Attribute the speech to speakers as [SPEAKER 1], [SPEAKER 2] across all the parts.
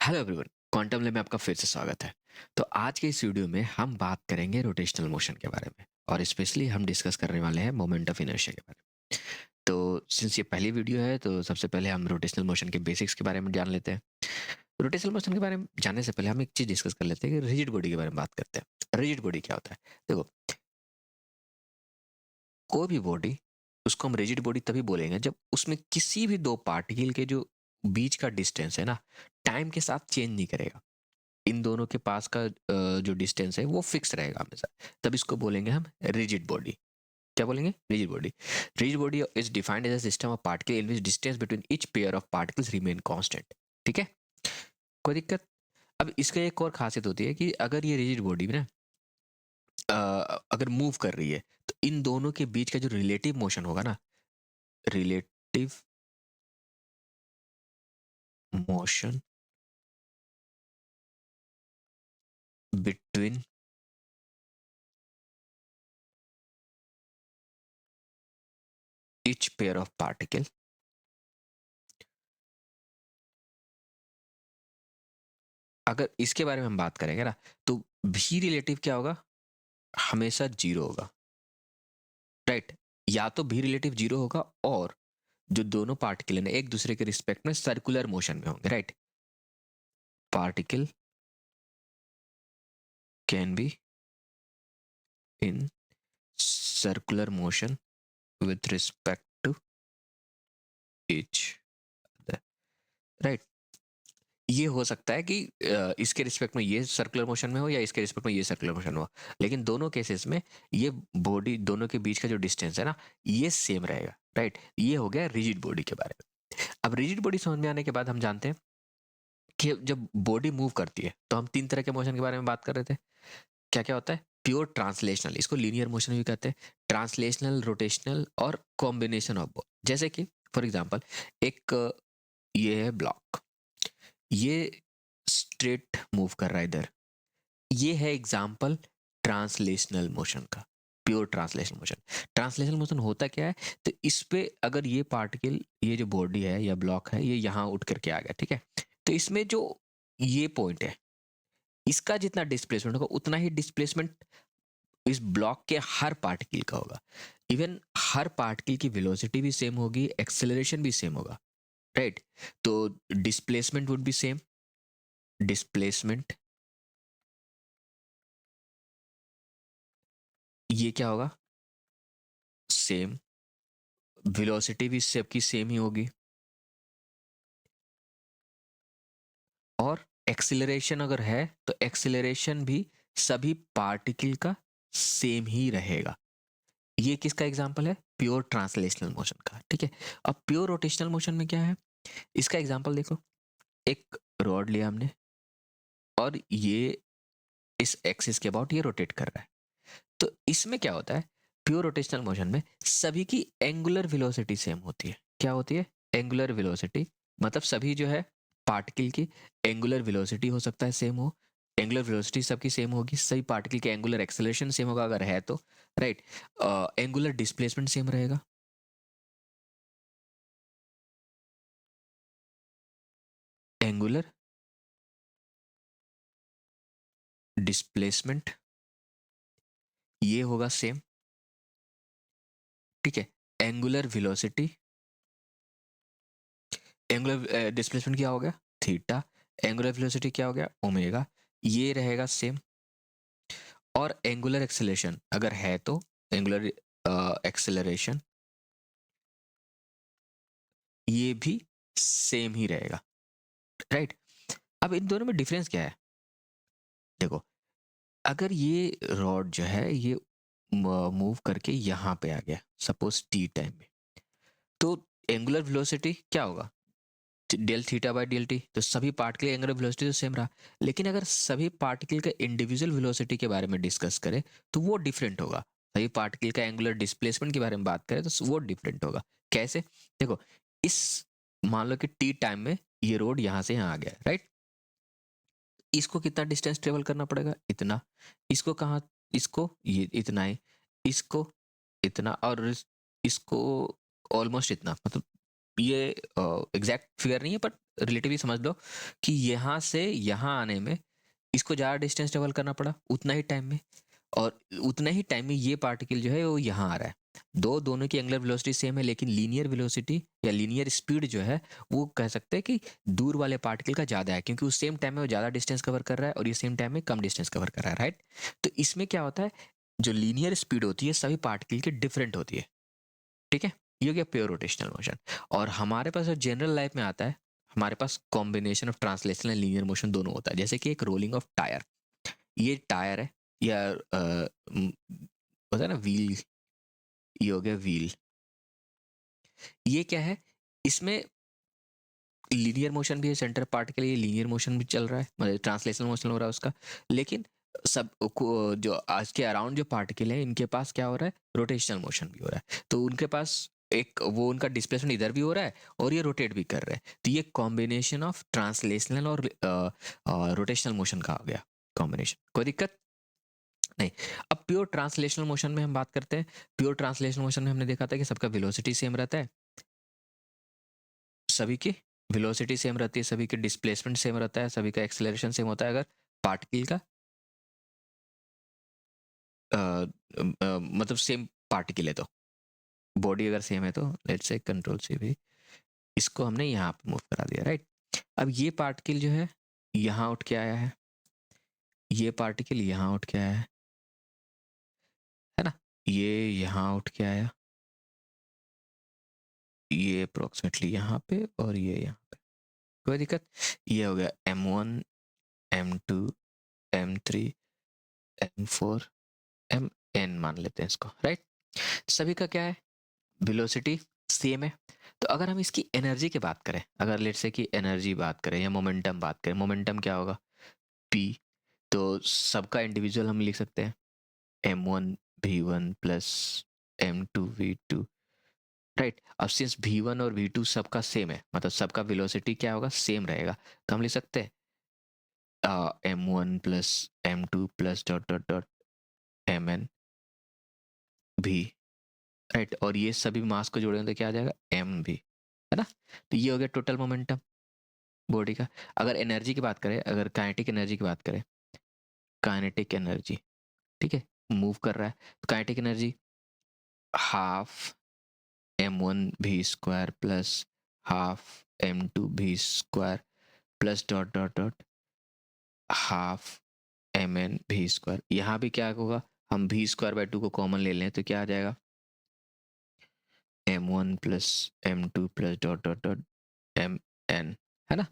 [SPEAKER 1] Hello everyone, quantum lab में आपका फिर से स्वागत है। तो आज के इस वीडियो में हम बात करेंगे रोटेशनल मोशन के बारे में और स्पेशली हम डिस्कस करने वाले हैं मोमेंट ऑफ इनर्शिया के बारे में। तो सिंस ये पहली वीडियो है तो सबसे पहले हम रोटेशनल मोशन के बेसिक्स के बारे में जान लेते हैं। रोटेशनल मोशन के बारे में जानने से पहले हम एक चीज डिस्कस कर लेते हैं कि रिजिड बॉडी के बारे में बात करते हैं। रिजिड बॉडी क्या होता है? देखो, कोई भी बॉडी, उसको हम रिजिड बॉडी तभी बोलेंगे जब उसमें किसी भी दो पार्टिकल के जो बीच का डिस्टेंस है ना, टाइम के साथ चेंज नहीं करेगा। इन दोनों के पास का जो डिस्टेंस है वो फिक्स रहेगा हमेशा। तब इसको बोलेंगे हम रिजिड बॉडी। क्या बोलेंगे? Rigid body. Rigid body is defined as a system of particle in which distance between each pair of particles remain constant. ठीक है, कोई दिक्कत? अब इसका एक और खासियत होती है कि अगर ये रिजिड बॉडी ना अगर मूव कर रही है तो इन दोनों के बीच का जो रिलेटिव मोशन होगा ना, relative motion between each pair of particle, अगर इसके बारे में हम बात करेंगे ना, तो भी रिलेटिव क्या होगा? हमेशा जीरो होगा। राइट? या तो भी रिलेटिव जीरो होगा और जो दोनों पार्टिकल है ना एक दूसरे के रिस्पेक्ट में सर्कुलर मोशन में होंगे। Right? Particle can be in circular motion with respect to each other. Right? ये हो सकता है कि इसके रिस्पेक्ट में ये सर्कुलर मोशन में हो या इसके रिस्पेक्ट में ये सर्कुलर मोशन हो, लेकिन दोनों केसेस में ये बॉडी दोनों के बीच का जो डिस्टेंस है ना, ये सेम रहेगा। राइट? ये हो गया रिजिड बॉडी के बारे में। अब रिजिड बॉडी समझ में आने के बाद हम जानते हैं कि जब बॉडी मूव करती है तो हम तीन तरह के मोशन के बारे में बात कर रहे थे। क्या क्या होता है? प्योर ट्रांसलेशनल, इसको लीनियर मोशन भी कहते हैं, ट्रांसलेशनल, रोटेशनल और कॉम्बिनेशन ऑफ बोथ। जैसे कि फॉर एग्जांपल एक ये है ब्लॉक, ये स्ट्रेट मूव कर रहा है इधर, ये है एग्जांपल ट्रांसलेशनल मोशन का। Pure translational motion. Translational motion होता क्या है? तो इस पे अगर ये पार्टिकल, ये जो बॉडी है या ब्लॉक है, ये यहाँ उठ करके आ गया, ठीक है, तो इसमें जो ये पॉइंट है, इसका जितना डिस्प्लेसमेंट होगा उतना ही डिस्प्लेसमेंट इस ब्लॉक के हर पार्टिकल का होगा। इवन हर पार्टिकल की वेलोसिटी भी सेम होगी, एक्सेलरेशन भी सेम होगा। राइट? तो displacement would be same. Displacement ये क्या होगा? सेम। वेलोसिटी भी सबकी सेम ही होगी और एक्सीलरेशन अगर है तो एक्सीलरेशन भी सभी पार्टिकल का सेम ही रहेगा। ये किसका एग्जांपल है? प्योर ट्रांसलेशनल मोशन का। ठीक है, अब प्योर रोटेशनल मोशन में क्या है? इसका एग्जांपल देखो, एक रॉड लिया हमने और ये इस एक्सिस के अबाउट ये रोटेट कर रहा है। तो इसमें क्या होता है? प्योर रोटेशनल मोशन में सभी की एंगुलर वेलोसिटी सेम होती है। क्या होती है? Angular velocity. मतलब सभी जो है पार्टिकल की एंगुलर वेलोसिटी हो सकता है सेम हो, एंगुलर वेलोसिटी सबकी सेम होगी, सभी पार्टिकल के एंगुलर एक्सेलरेशन सेम होगा अगर है तो। राइट? एंगुलर डिस्प्लेसमेंट सेम रहेगा। एंगुलर डिस्प्लेसमेंट ये होगा सेम। ठीक है, एंगुलर वेलोसिटी, एंगुलर डिस्प्लेसमेंट क्या हो गया? थीटा। एंगुलर वेलोसिटी क्या हो गया? ओमेगा। ये रहेगा सेम। और एंगुलर एक्सेलरेशन अगर है तो एंगुलर एक्सेलरेशन ये भी सेम ही रहेगा। राइट? अब इन दोनों में डिफरेंस क्या है? देखो, अगर ये रॉड जो है ये मूव करके यहाँ पे आ गया सपोज टी टाइम में, तो एंगुलर वेलोसिटी क्या होगा? Del theta by del t. तो सभी पार्टिकल की एंगुलर वेलोसिटी तो सेम रहा, लेकिन अगर सभी पार्टिकल के इंडिविजुअल वेलोसिटी के बारे में डिस्कस करें तो वो डिफरेंट होगा। सभी पार्टिकल का एंगुलर डिस्प्लेसमेंट के बारे में बात करें तो वो डिफरेंट होगा। कैसे? देखो, इस मान लो कि टी टाइम में ये रोड यहाँ से यहाँ आ गया, राइट? इसको कितना डिस्टेंस ट्रेवल करना पड़ेगा? इतना। इसको कहाँ? इसको ये इतना है, इसको इतना, और इसको ऑलमोस्ट इतना। मतलब ये एग्जैक्ट फिगर नहीं है, बट रिलेटिवली समझ लो कि यहाँ से यहाँ आने में इसको ज़्यादा डिस्टेंस ट्रेवल करना पड़ा उतना ही टाइम में, और उतना ही टाइम में ये पार्टिकल जो है वो यहाँ आ रहा है। दोनों की एंगुलर वेलोसिटी सेम है, लेकिन लीनियर वेलोसिटी या लीनियर स्पीड जो है वो कह सकते हैं कि दूर वाले पार्टिकल का ज़्यादा है, क्योंकि उस सेम टाइम में वो ज़्यादा डिस्टेंस कवर कर रहा है और ये सेम टाइम में कम डिस्टेंस कवर कर रहा है, राइट। तो इसमें क्या होता है, जो लीनियर स्पीड होती है सभी पार्टिकल की डिफरेंट होती है, ठीक है। ये हो गया प्योर रोटेशनल मोशन। और हमारे पास जो जनरल लाइफ में आता है, हमारे पास combination of translational and linear motion दोनों होता है। जैसे कि एक रोलिंग ऑफ टायर, ये टायर है या होता है ना व्हील, ये हो गया व्हील। ये क्या है, इसमें लीनियर मोशन भी है, सेंटर पार्ट के लिए लीनियर मोशन भी चल रहा है, मतलब ट्रांसलेशनल मोशन हो रहा है उसका। लेकिन सब जो आज के अराउंड जो पार्टिकल है इनके पास क्या हो रहा है, रोटेशनल मोशन भी हो रहा है। तो उनके पास एक वो उनका डिस्प्लेसमेंट इधर भी हो रहा है और ये रोटेट भी कर रहे हैं। तो ये कॉम्बिनेशन ऑफ ट्रांसलेशनल और रोटेशनल मोशन का हो गया कॉम्बिनेशन। कोई दिक्कत नहीं। अब प्योर ट्रांसलेशनल मोशन में हम बात करते हैं। प्योर ट्रांसलेशनल मोशन में हमने देखा था कि सबका वेलोसिटी सेम रहता है, सभी की वेलोसिटी सेम रहती है, सभी के डिस्प्लेसमेंट सेम रहता है, सभी का एक्सेलरेशन सेम होता है। अगर पार्टिकल का मतलब सेम पार्टिकल है तो, बॉडी अगर सेम है तो लेट्स से कंट्रोल से भी इसको हमने यहाँ पे मूव करा दिया, राइट। अब ये पार्टिकल जो है यहाँ उठ के आया है, ये पार्टिकल यहाँ उठ के आया है ना, ये यहाँ उठ के आया, ये अप्रोक्सीमेटली यहाँ पे और ये यहाँ पे। कोई दिक्कत। ये हो गया M1 M2 M3 M4 MN मान लेते हैं इसको, राइट। सभी का क्या है, वेलोसिटी सेम है। तो अगर हम इसकी एनर्जी की बात करें, अगर लेट्स से कि एनर्जी बात करें या मोमेंटम बात करें, मोमेंटम क्या होगा P। तो सबका इंडिविजुअल हम लिख सकते हैं M1 V1 plus M2 V2, right. अब सिंस V1 और V2 सबका सेम है, मतलब सबका वेलोसिटी क्या होगा, सेम रहेगा, तो हम लिख सकते हैं M1 plus M2 plus dot dot dot MN V, right. और ये सभी मास को जोड़ेंगे तो क्या आ जाएगा MV, है ना। तो ये हो गया टोटल मोमेंटम बॉडी का। अगर एनर्जी की बात करें, अगर काइनेटिक एनर्जी की बात करें, काइनेटिक एनर्जी, ठीक है, मूव कर रहा है, तो kinetic energy half M1 V² plus half M2 V² plus dot dot dot half MN V²। यहाँ भी क्या होगा, हम V²/2 को कॉमन ले लें तो क्या आ जाएगा M1 plus M2 plus dot dot dot MN, है ना।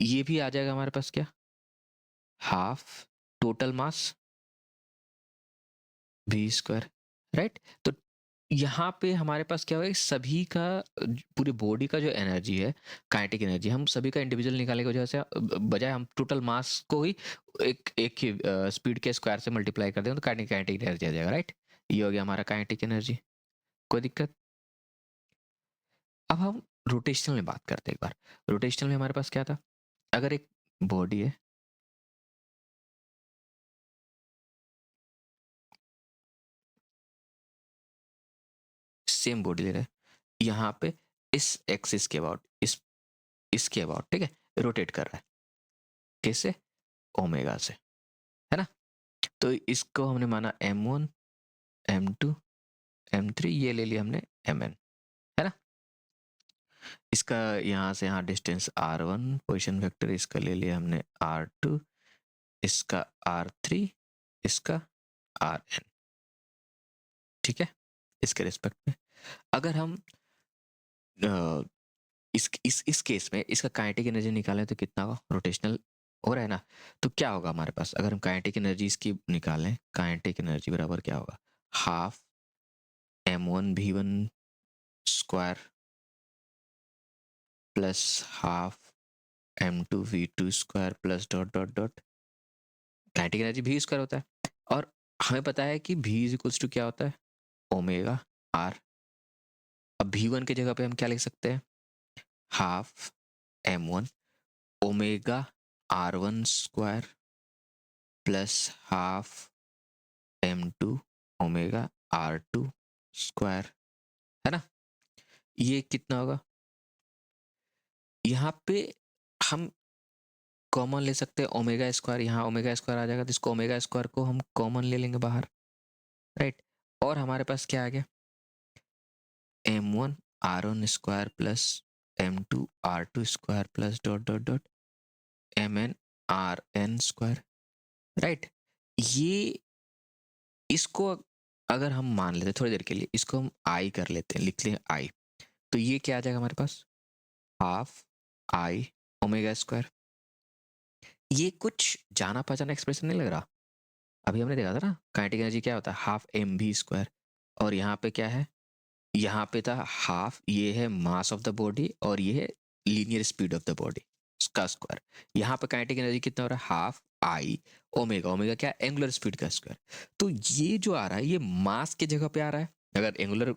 [SPEAKER 1] ये भी आ जाएगा हमारे पास क्या, half total mass V², right. तो यहाँ पे हमारे पास क्या होगा, सभी का पूरी बॉडी का जो एनर्जी है, काइनेटिक एनर्जी, हम सभी का इंडिविजुअल निकालने की वजह से बजाय हम टोटल मास को ही एक ही स्पीड के स्क्वायर से मल्टीप्लाई कर दें तो काइनेटिक एनर्जी आ जाएगा, राइट। ये हो गया हमारा काइनेटिक एनर्जी। कोई दिक्कत। अब हम रोटेशनल में बात करते हैं एक बार। रोटेशनल में हमारे पास क्या था, अगर एक बॉडी है, सेम बॉडी ले रहे हैं यहाँ पे, इस एक्सिस के अबाउट, इसके अबाउट, ठीक है, रोटेट कर रहा है, कैसे, ओमेगा से, है ना। तो इसको हमने माना M1 M2 M3, ये ले लिया हमने MN, है ना। इसका यहाँ से यहाँ डिस्टेंस R1 पोजिशन वेक्टर, इसका ले लिया हमने R2, इसका R3, इसका RN, ठीक है। इसके रिस्पेक्ट में अगर हम इस केस में इसका काइनेटिक एनर्जी निकालें तो कितना होगा, रोटेशनल हो रहा है ना। तो क्या होगा हमारे पास, अगर हम काइनेटिक एनर्जी इसकी निकालें, काइनेटिक एनर्जी बराबर क्या होगा, half M1 V1² plus half M2 V2² plus dot dot dot, kinetic energy V² होता है, और हमें पता है कि V इज इक्वल्स टू क्या होता है, ओमेगा R। अब V1 की जगह पे हम क्या लिख सकते हैं, half M1 omega R1² plus half M2 omega R2², है ना। ये कितना होगा, यहाँ पे हम कॉमन ले सकते हैं ओमेगा स्क्वायर, यहाँ ओमेगा स्क्वायर आ जाएगा तो इसको ओमेगा स्क्वायर को हम कॉमन ले लेंगे बाहर, राइट। और हमारे पास क्या आ गया, m1 r1 square plus m2 r2 square plus dot dot dot mn rn square, right. ये इसको अगर हम मान लेते हैं थोड़ी देर के लिए, इसको हम आई कर लेते हैं, लिख लें आई, तो ये क्या आ जाएगा हमारे पास, हाफ आई ओमेगा स्क्वायर। ये कुछ जाना पहचाना एक्सप्रेशन नहीं लग रहा, अभी हमने देखा था ना काइनेटिक एनर्जी क्या होता है, हाफ एम भी स्क्वायर, और यहाँ पे क्या है, यहाँ पे था हाफ, ये है मास ऑफ द बॉडी और ये है linear speed of the body का स्क्वायर। यहाँ पे काइनेटिक एनर्जी कितना हो रहा है, हाफ आई ओमेगा, ओमेगा क्या, एंगुलर स्पीड का स्क्वायर। तो ये जो आ रहा है ये मास की जगह पे आ रहा है, अगर एंगुलर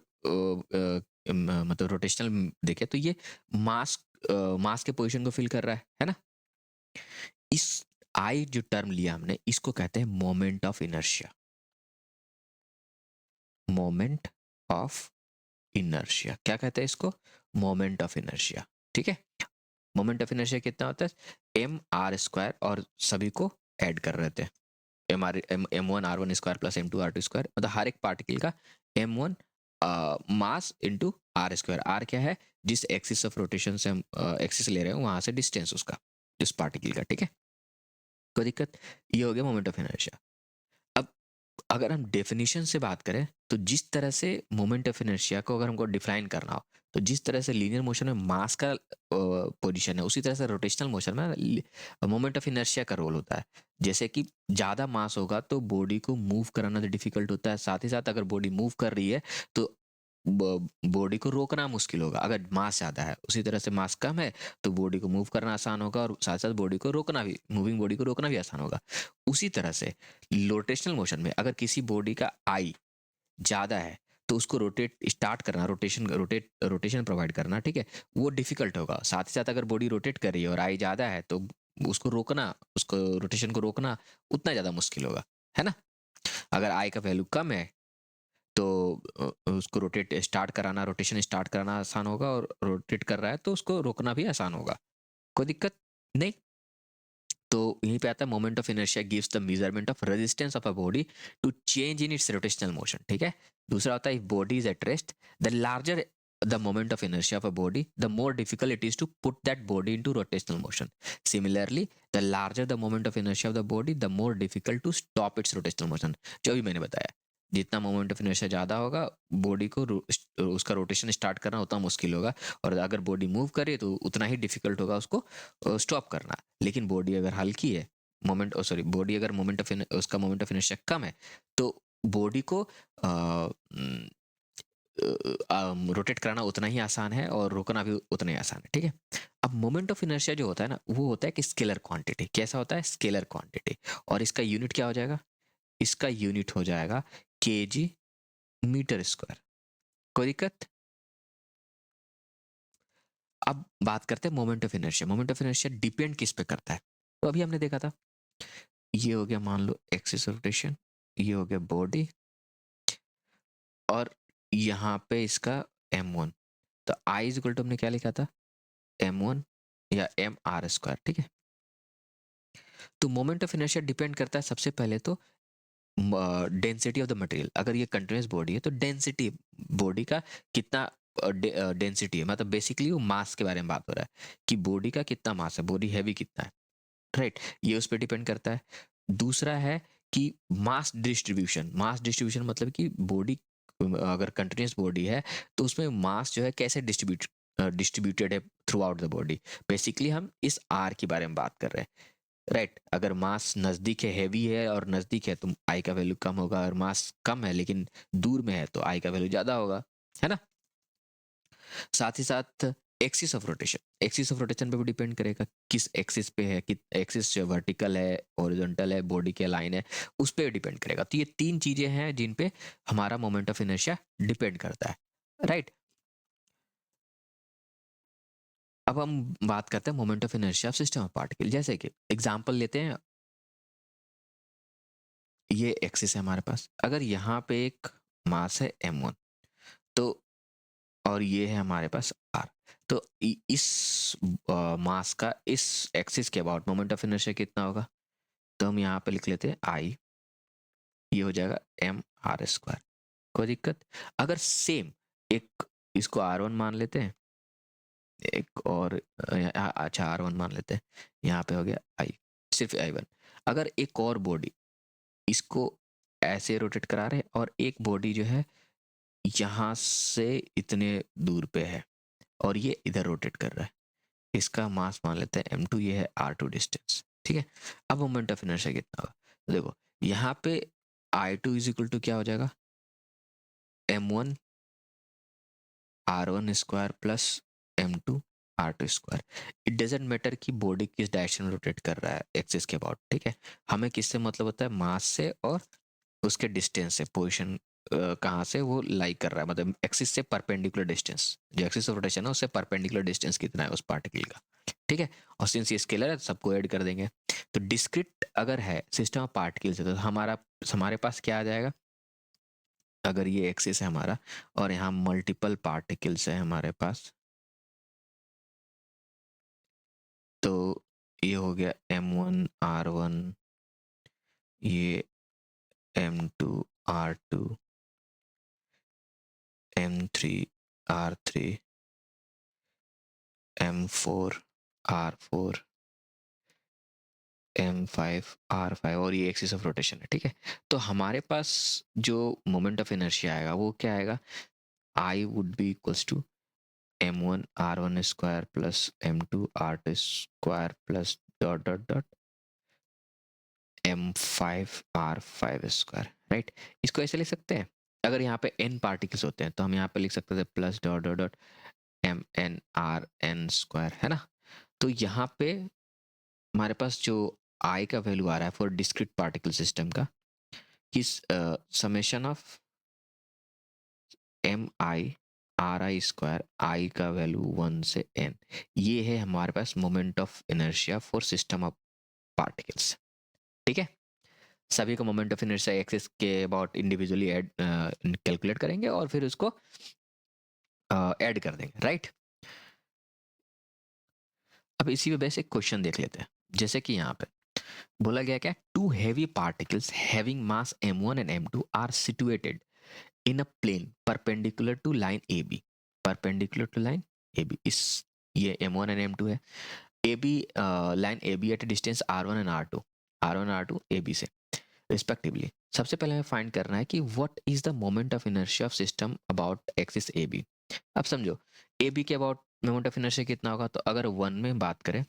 [SPEAKER 1] मतलब रोटेशनल देखे तो ये मास मास के पोजीशन को फिल कर रहा है ना। इस आई जो टर्म लिया हमने इसको कहते हैं moment of inertia, moment of inertia, क्या कहते हैं इसको, मोमेंट ऑफ इनर्शिया, ठीक है। मोमेंट ऑफ इनर्शिया कितना होता है, एम आर स्क्वायर, और सभी को ऐड कर रहे थे, m one r one square plus M2 R2 square, मतलब हर एक पार्टिकल का m1 mass into r square, r क्या है, जिस एक्सिस ऑफ रोटेशन से हम एक्सिस ले रहे हैं वहां से डिस्टेंस उसका, जिस पार्टिकल का, ठीक है, कोई दिक्कत। ये हो गया मोमेंट ऑफ इनर्शिया। अब अगर हम डेफिनेशन से बात करें तो जिस तरह से मोमेंट ऑफ इनर्शिया को अगर हमको डिफाइन करना हो, तो जिस तरह से लीनियर मोशन में मास का पोजीशन है, उसी तरह से रोटेशनल मोशन में मोमेंट ऑफ इनर्शिया का रोल होता है। जैसे कि ज़्यादा मास होगा तो बॉडी को मूव कराना तो डिफिकल्ट होता है, साथ ही साथ अगर बॉडी मूव कर रही है तो बॉडी को रोकना मुश्किल होगा अगर मास ज़्यादा है। उसी तरह से मास कम है तो बॉडी को मूव करना आसान होगा और साथ साथ बॉडी को रोकना भी, मूविंग बॉडी को रोकना भी आसान होगा। उसी तरह से रोटेशनल मोशन में अगर किसी बॉडी का आई ज़्यादा है तो उसको रोटेट स्टार्ट करना, रोटेशन प्रोवाइड करना, ठीक है, वो डिफिकल्ट होगा। साथ ही साथ अगर बॉडी रोटेट कर रही है और आई ज़्यादा है तो उसको रोकना, उसको रोटेशन को रोकना उतना ज़्यादा मुश्किल होगा, है ना। अगर आई का वैल्यू कम है तो उसको रोटेट स्टार्ट कराना, रोटेशन स्टार्ट कराना आसान होगा, और रोटेट कर रहा है तो उसको रोकना भी आसान होगा, कोई दिक्कत नहीं। तो यहीं पे आता है moment of inertia gives the measurement of resistance of a body to change in its rotational motion, ठीक है। दूसरा होता है if body is at rest the larger the moment of inertia of a body, the more difficult it is to put that body into rotational motion. Similarly, the larger the moment of inertia of the body, the more difficult to stop its rotational motion. जो भी मैंने बताया, जितना moment of inertia ज़्यादा होगा body को उसका rotation start करना उतना मुश्किल होगा, और अगर बॉडी मूव करे तो उतना ही डिफिकल्ट होगा उसको स्टॉप करना। लेकिन बॉडी अगर हल्की है, बॉडी अगर उसका मोमेंट ऑफ इनर्शिया कम है तो बॉडी को रोटेट कराना उतना ही आसान है और रोकना भी उतना ही आसान है, ठीक है। अब मोमेंट ऑफ इनर्शिया जो होता है ना वो होता है कि स्केलर क्वांटिटी, कैसा होता है, स्केलर क्वांटिटी, और इसका यूनिट क्या हो जाएगा, इसका यूनिट हो जाएगा केजी मीटर स्क्वायर, कोई दिक्कत। अब बात करते हैं moment of inertia. Moment of inertia depend किस पे करता है, तो अभी हमने देखा था, ये हो गया मान लो एक्सिस रोटेशन, ये हो गया बॉडी, और यहाँ पे इसका m1, तो आई इज इक्वल टू हमने क्या लिखा था, m1 या एम आर स्क्वायर, ठीक है। तो मोमेंट ऑफ इनर्शिया डिपेंड करता है सबसे पहले तो डेंसिटी ऑफ द मटेरियल। अगर ये कंटिन्यूस बॉडी है तो डेंसिटी बॉडी का कितना डेंसिटी है, मतलब बेसिकली वो मास के बारे में बात हो रहा है कि बॉडी का कितना मास है, बॉडी हैवी कितना है, राइट, ये उस पर डिपेंड करता है। दूसरा है कि मास डिस्ट्रीब्यूशन मतलब कि बॉडी अगर कंटिन्यूस बॉडी है तो उसमें मास जो है कैसे डिस्ट्रीब्यूटेड है through out the body. Basically हम इस आर के बारे में बात कर रहे हैं, राइट। अगर मास नज़दीक है, हैवी है और नज़दीक है तो आई का वैल्यू कम होगा, और मास कम है लेकिन दूर में है तो आई का वैल्यू ज़्यादा होगा, है ना। साथ ही साथ एक्सिस ऑफ रोटेशन पे भी डिपेंड करेगा, किस एक्सिस पे है, कि एक्सिस वर्टिकल है, हॉरिजॉन्टल है, बॉडी के लाइन है, उस पर डिपेंड करेगा। तो ये तीन चीज़ें हैं जिन पे हमारा मोमेंट ऑफ इनर्शिया डिपेंड करता है, राइट। अब हम बात करते हैं moment of inertia of system of particle. जैसे कि एग्जांपल लेते हैं, ये एक्सिस है हमारे पास, अगर यहाँ पे एक मास है m1, तो और ये है हमारे पास r, तो इस मास का इस एक्सिस के अबाउट मोमेंट ऑफ इनर्शिया कितना होगा? तो हम यहाँ पे लिख लेते हैं आई, ये हो जाएगा एम आर स्क्वायर। कोई दिक्कत? अगर सेम एक इसको R1 मान लेते हैं, एक और अच्छा R1 मान लेते हैं, यहाँ पे हो गया आई, सिर्फ I1। अगर एक और बॉडी इसको ऐसे रोटेट करा रहे हैं और एक बॉडी जो है यहाँ से इतने दूर पे है और ये इधर रोटेट कर रहा है, इसका मास मान लेते हैं m2, ये है r2 डिस्टेंस, ठीक है। अब मोमेंट ऑफ इनर्शिया कितना होगा? तो देखो यहाँ पे I2 इज इक्वल टू क्या हो जाएगा? m1 r1 square plus m2 r2 square. It doesn't matter कि बॉडी किस डायरेक्शन में रोटेट कर रहा है एक्सिस के अबाउट, ठीक है। हमें किससे मतलब होता है? मास से और उसके डिस्टेंस से, पोजीशन कहाँ से वो लाई कर रहा है, मतलब एक्सिस से परपेंडिकुलर डिस्टेंस, जो एक्सिस ऑफ रोटेशन है उससे परपेंडिकुलर डिस्टेंस कितना है उस पार्टिकल का, ठीक है। और सिंस ये स्केलर है तो सबको ऐड कर देंगे। तो डिस्क्रिट अगर है सिस्टम ऑफ पार्टिकल्स है तो हमारे पास क्या आ जाएगा? अगर ये एक्सिस है हमारा और यहाँ मल्टीपल पार्टिकल्स है हमारे पास, तो ये हो गया m1 r1, ये m2 r2, m3 r3, m4 r4, m5 r5, और ये एक्सिस ऑफ रोटेशन है, ठीक है। तो हमारे पास जो मोमेंट ऑफ इनर्शिया आएगा वो क्या आएगा? I would be equals to m1 r1 square plus m2 r2 square plus dot dot dot m5 r5 square, right. इसको ऐसे लिख सकते हैं, अगर यहाँ पे n पार्टिकल्स होते हैं तो हम यहाँ पे लिख सकते थे plus dot dot dot m n r n square, है ना। तो यहाँ पे हमारे पास जो I का वैल्यू आ रहा है फॉर डिस्क्रीट पार्टिकल सिस्टम का, कि summation of M I R I square, I का वैल्यू 1 से n, ये है हमारे पास moment of inertia for system of particles, ठीक है। सभी का मोमेंट ऑफ इनर्शिया एक्सिस के अबाउट इंडिविजुअली ऐड कैलकुलेट करेंगे और फिर उसको ऐड कर देंगे, राइट। अब इसी में बेसिक क्वेश्चन देख लेते हैं, जैसे कि यहाँ पे बोला गया क्या? Two heavy particles having mass m1 and m2 are situated in a plane perpendicular to line AB, perpendicular to line AB, इस ये m1 एंड m2 है, AB line AB at a distance r1 and r1 r2 AB से respectively. सबसे पहले हमें find करना है कि what is the moment of inertia of system about axis AB। अब समझो AB के अबाउट मोमेंट ऑफ इनर्शिया कितना होगा? तो अगर 1 में बात करें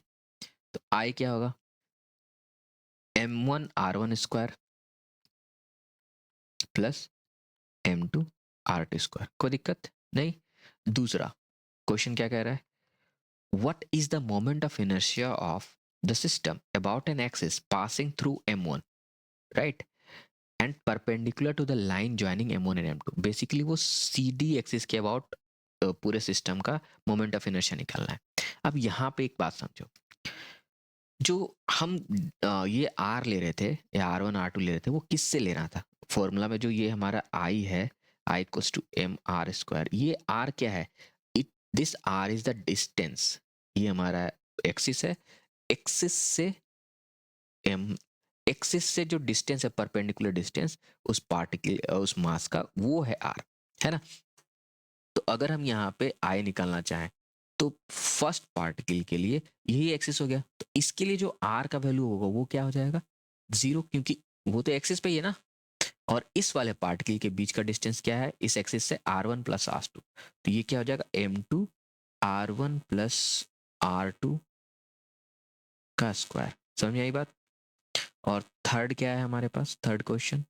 [SPEAKER 1] तो I क्या होगा? m1 r1 square plus m2 r2 square. कोई दिक्कत नहीं। दूसरा क्वेश्चन क्या कह रहा है? What is the moment of inertia of the system about an axis passing through m1, right, and perpendicular to the line joining m1 and m2। Basically वो CD axis के अबाउट पूरे सिस्टम का moment of inertia निकालना है। अब यहाँ पे एक बात समझो, जो हम ये R ले रहे थे या R1 R2 ले रहे थे, वो किससे ले रहा था? फॉर्मूला में जो ये हमारा I है, I equals to M R square, ये R क्या है? It this R is the distance, ये हमारा एक्सिस है, एक्सिस से एम, एक्सिस से जो डिस्टेंस है परपेंडिकुलर डिस्टेंस उस पार्टिकल उस मास का, वो है R, है ना। तो अगर हम यहाँ पे I निकालना चाहें तो फर्स्ट पार्टिकल के लिए यही एक्सिस हो गया, तो इसके लिए जो R का वैल्यू होगा वो क्या हो जाएगा? 0, क्योंकि वो तो एक्सिस पे ही है ना। और इस वाले पार्टिकल के बीच का डिस्टेंस क्या है इस एक्सिस से? R1 प्लस R2, तो ये क्या हो जाएगा? M2 R1 प्लस R2 का स्क्वायर। समझ में आई बात? और थर्ड क्या है हमारे पास? थर्ड क्वेश्चन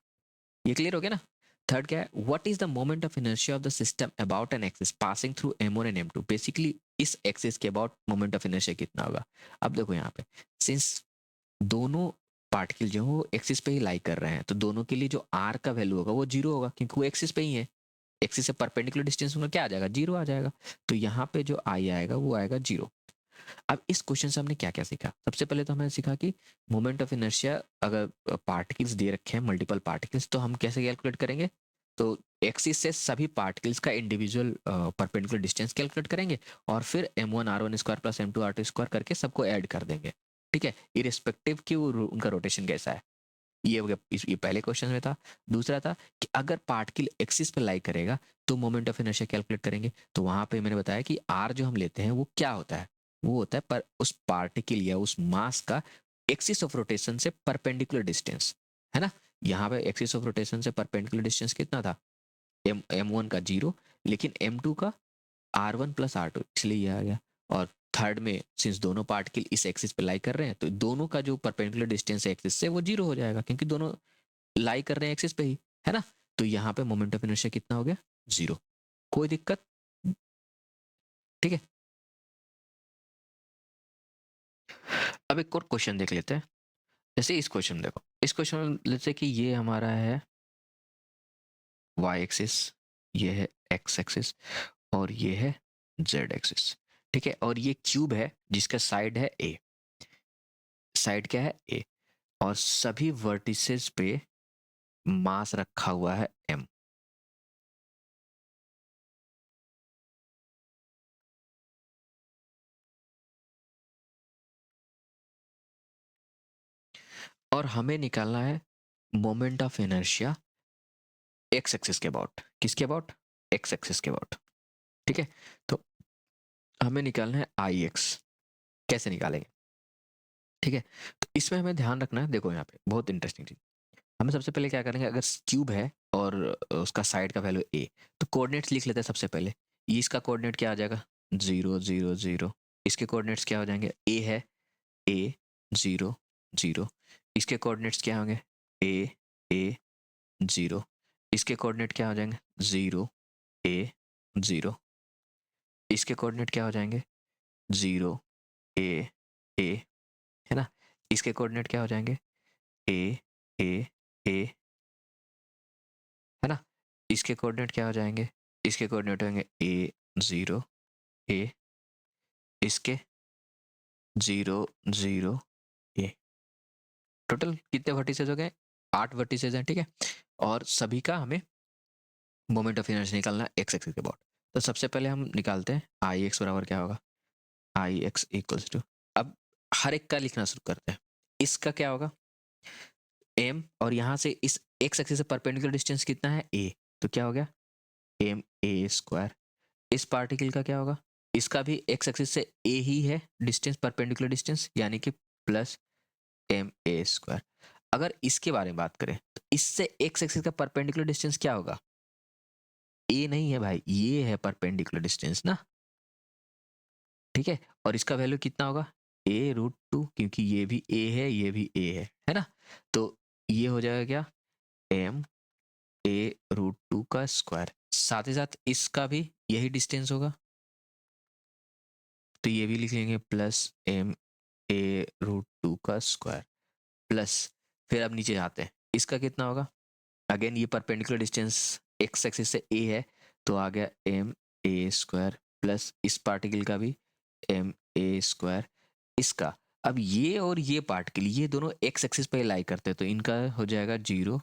[SPEAKER 1] ये क्लियर हो गया ना। थर्ड क्या है? What is the moment of inertia of the system about an axis passing through m1 and m2। Basically इस एक्सिस के अबाउट मोमेंट ऑफ इनर्शिया कितना होगा? अब देखो यहाँ पे सिंस दोनों पार्टिकल जो है वो एक्सिस पे ही लाई कर रहे हैं, तो दोनों के लिए जो r का वैल्यू होगा वो 0 होगा, क्योंकि वो एक्सिस पे ही है। एक्सिस से परपेंडिकुलर डिस्टेंस उनका क्या आ जाएगा? 0 आ जाएगा। तो यहाँ पे जो I आएगा वो आएगा 0। अब इस क्वेश्चन से हमने क्या क्या सीखा? सबसे पहले तो हमने सीखा कि मोमेंट ऑफ इनर्शिया अगर पार्टिकल्स दे रखे हैं, मल्टीपल पार्टिकल्स, तो हम कैसे कैलकुलेट करेंगे? तो एक्सिस से सभी पार्टिकल्स का इंडिविजुअल परपेंडिकुलर डिस्टेंस कैलकुलेट करेंगे और फिर m1r1 square plus m2r2 square करके सबको ऐड कर देंगे, ठीक है, इरिस्पेक्टिव कि उनका रोटेशन कैसा है। ये हो गया, ये पहले क्वेश्चन में था। दूसरा था कि अगर पार्टिकल एक्सिस पे लाई करेगा तो मोमेंट ऑफ इनर्शिया कैलकुलेट करेंगे, तो वहां पे मैंने बताया कि आर जो हम लेते हैं वो क्या होता है, वो होता है पर उस पार्टिकल या उस मास का एक्सिस ऑफ रोटेशन से परपेंडिकुलर डिस्टेंस, है ना। यहाँ पे एक्सिस ऑफ रोटेशन से परपेंडिकुलर डिस्टेंस कितना था, m1 का 0, लेकिन m2 का r1 प्लस r2, इसलिए ये आ गया। और थर्ड में सिंस दोनों पार्टिकल इस एक्सिस पे लाई कर रहे हैं तो दोनों का जो परपेंडिकुलर डिस्टेंस है एक्सिस से वो 0 हो जाएगा, क्योंकि दोनों लाई कर रहे हैं एक्सिस पे ही, है ना। तो यहाँ पे मोमेंट ऑफ इनर्शिया कितना हो गया, 0। कोई दिक्कत, ठीक है। अब एक और क्वेश्चन देख लेते हैं। जैसे इस क्वेश्चन देखो, इस क्वेश्चन में जैसे कि ये हमारा है y एक्सिस, ये है x एक्सिस और ये है z एक्सिस, ठीक है। और ये क्यूब है जिसका साइड है a, साइड क्या है a, और सभी वर्टिसेस पे मास रखा हुआ है m। और हमें निकालना है moment of inertia x axis के अबाउट, किसके अबाउट, एक्स एक्सिस के अबाउट, ठीक है। तो हमें निकालना है आई एक्स, कैसे निकालेंगे, ठीक है। तो इसमें हमें ध्यान रखना है, देखो यहाँ पे बहुत इंटरेस्टिंग चीज, हमें सबसे पहले क्या करेंगे, अगर क्यूब है और उसका साइड का वैल्यू ए, तो कोऑर्डिनेट्स लिख लेते हैं सबसे पहले। ये इसका कोऑर्डिनेट क्या आ जाएगा, 0 0 0। इसके कोऑर्डिनेट्स क्या हो जाएंगे, ए है, ए 0 0। इसके कोऑर्डिनेट्स क्या होंगे, ए 0। इसके कोऑर्डिनेट क्या हो जाएंगे, 0 A 0। इसके कोऑर्डिनेट क्या हो जाएंगे, 0 A है ना। इसके कोऑर्डिनेट क्या हो जाएंगे, ए है ना। इसके कोऑर्डिनेट क्या हो जाएंगे, इसके कोऑर्डिनेट होंगे A 0 A। इसके 0 0 A। टोटल कितने वर्टिसेस हो गए, 8 वर्टिसेस हैं, ठीक है। और सभी का हमें मोमेंट ऑफ इनर्शिया निकालना एक्स एक्सिस के अबाउट। तो सबसे पहले हम निकालते हैं आई एक्स बराबर क्या होगा, आई एक्स इक्वल्स टू, अब हर एक का लिखना शुरू करते हैं। इसका क्या होगा, एम, और यहाँ से इस एक्स एक्सिस से परपेंडिकुलर डिस्टेंस कितना है ए, तो क्या हो गया एम ए स्क्वायर। इस पार्टिकल का क्या होगा, इसका भी एक्स एक्सिस से ए ही है डिस्टेंस, परपेंडिकुलर डिस्टेंस, यानी कि प्लस एम ए स्क्वायर। अगर इसके बारे में बात करें तो इससे एक्स एक्सिस का परपेंडिकुलर डिस्टेंस क्या होगा, ए नहीं है भाई, ये है परपेंडिकुलर डिस्टेंस ना, ठीक है। और इसका वैल्यू कितना होगा, a√2, क्योंकि ये भी a है ये भी a है ना। तो ये हो जाएगा क्या, एम a√2 का स्क्वायर, साथ ही साथ इसका भी यही डिस्टेंस होगा, तो ये भी लिख लेंगे प्लस एम a√2 का स्क्वायर प्लस, फिर अब नीचे जाते हैं, इसका कितना होगा, अगेन ये परपेंडिकुलर डिस्टेंस एक्स एक्सिस से a है, तो आ गया एम ए स्क्वायर प्लस इस पार्टिकल का भी एम ए स्क्वायर। इसका, अब ये और ये पार्टिकल ये दोनों एक्स एक्सिस पे लाई करते हैं, तो इनका हो जाएगा 0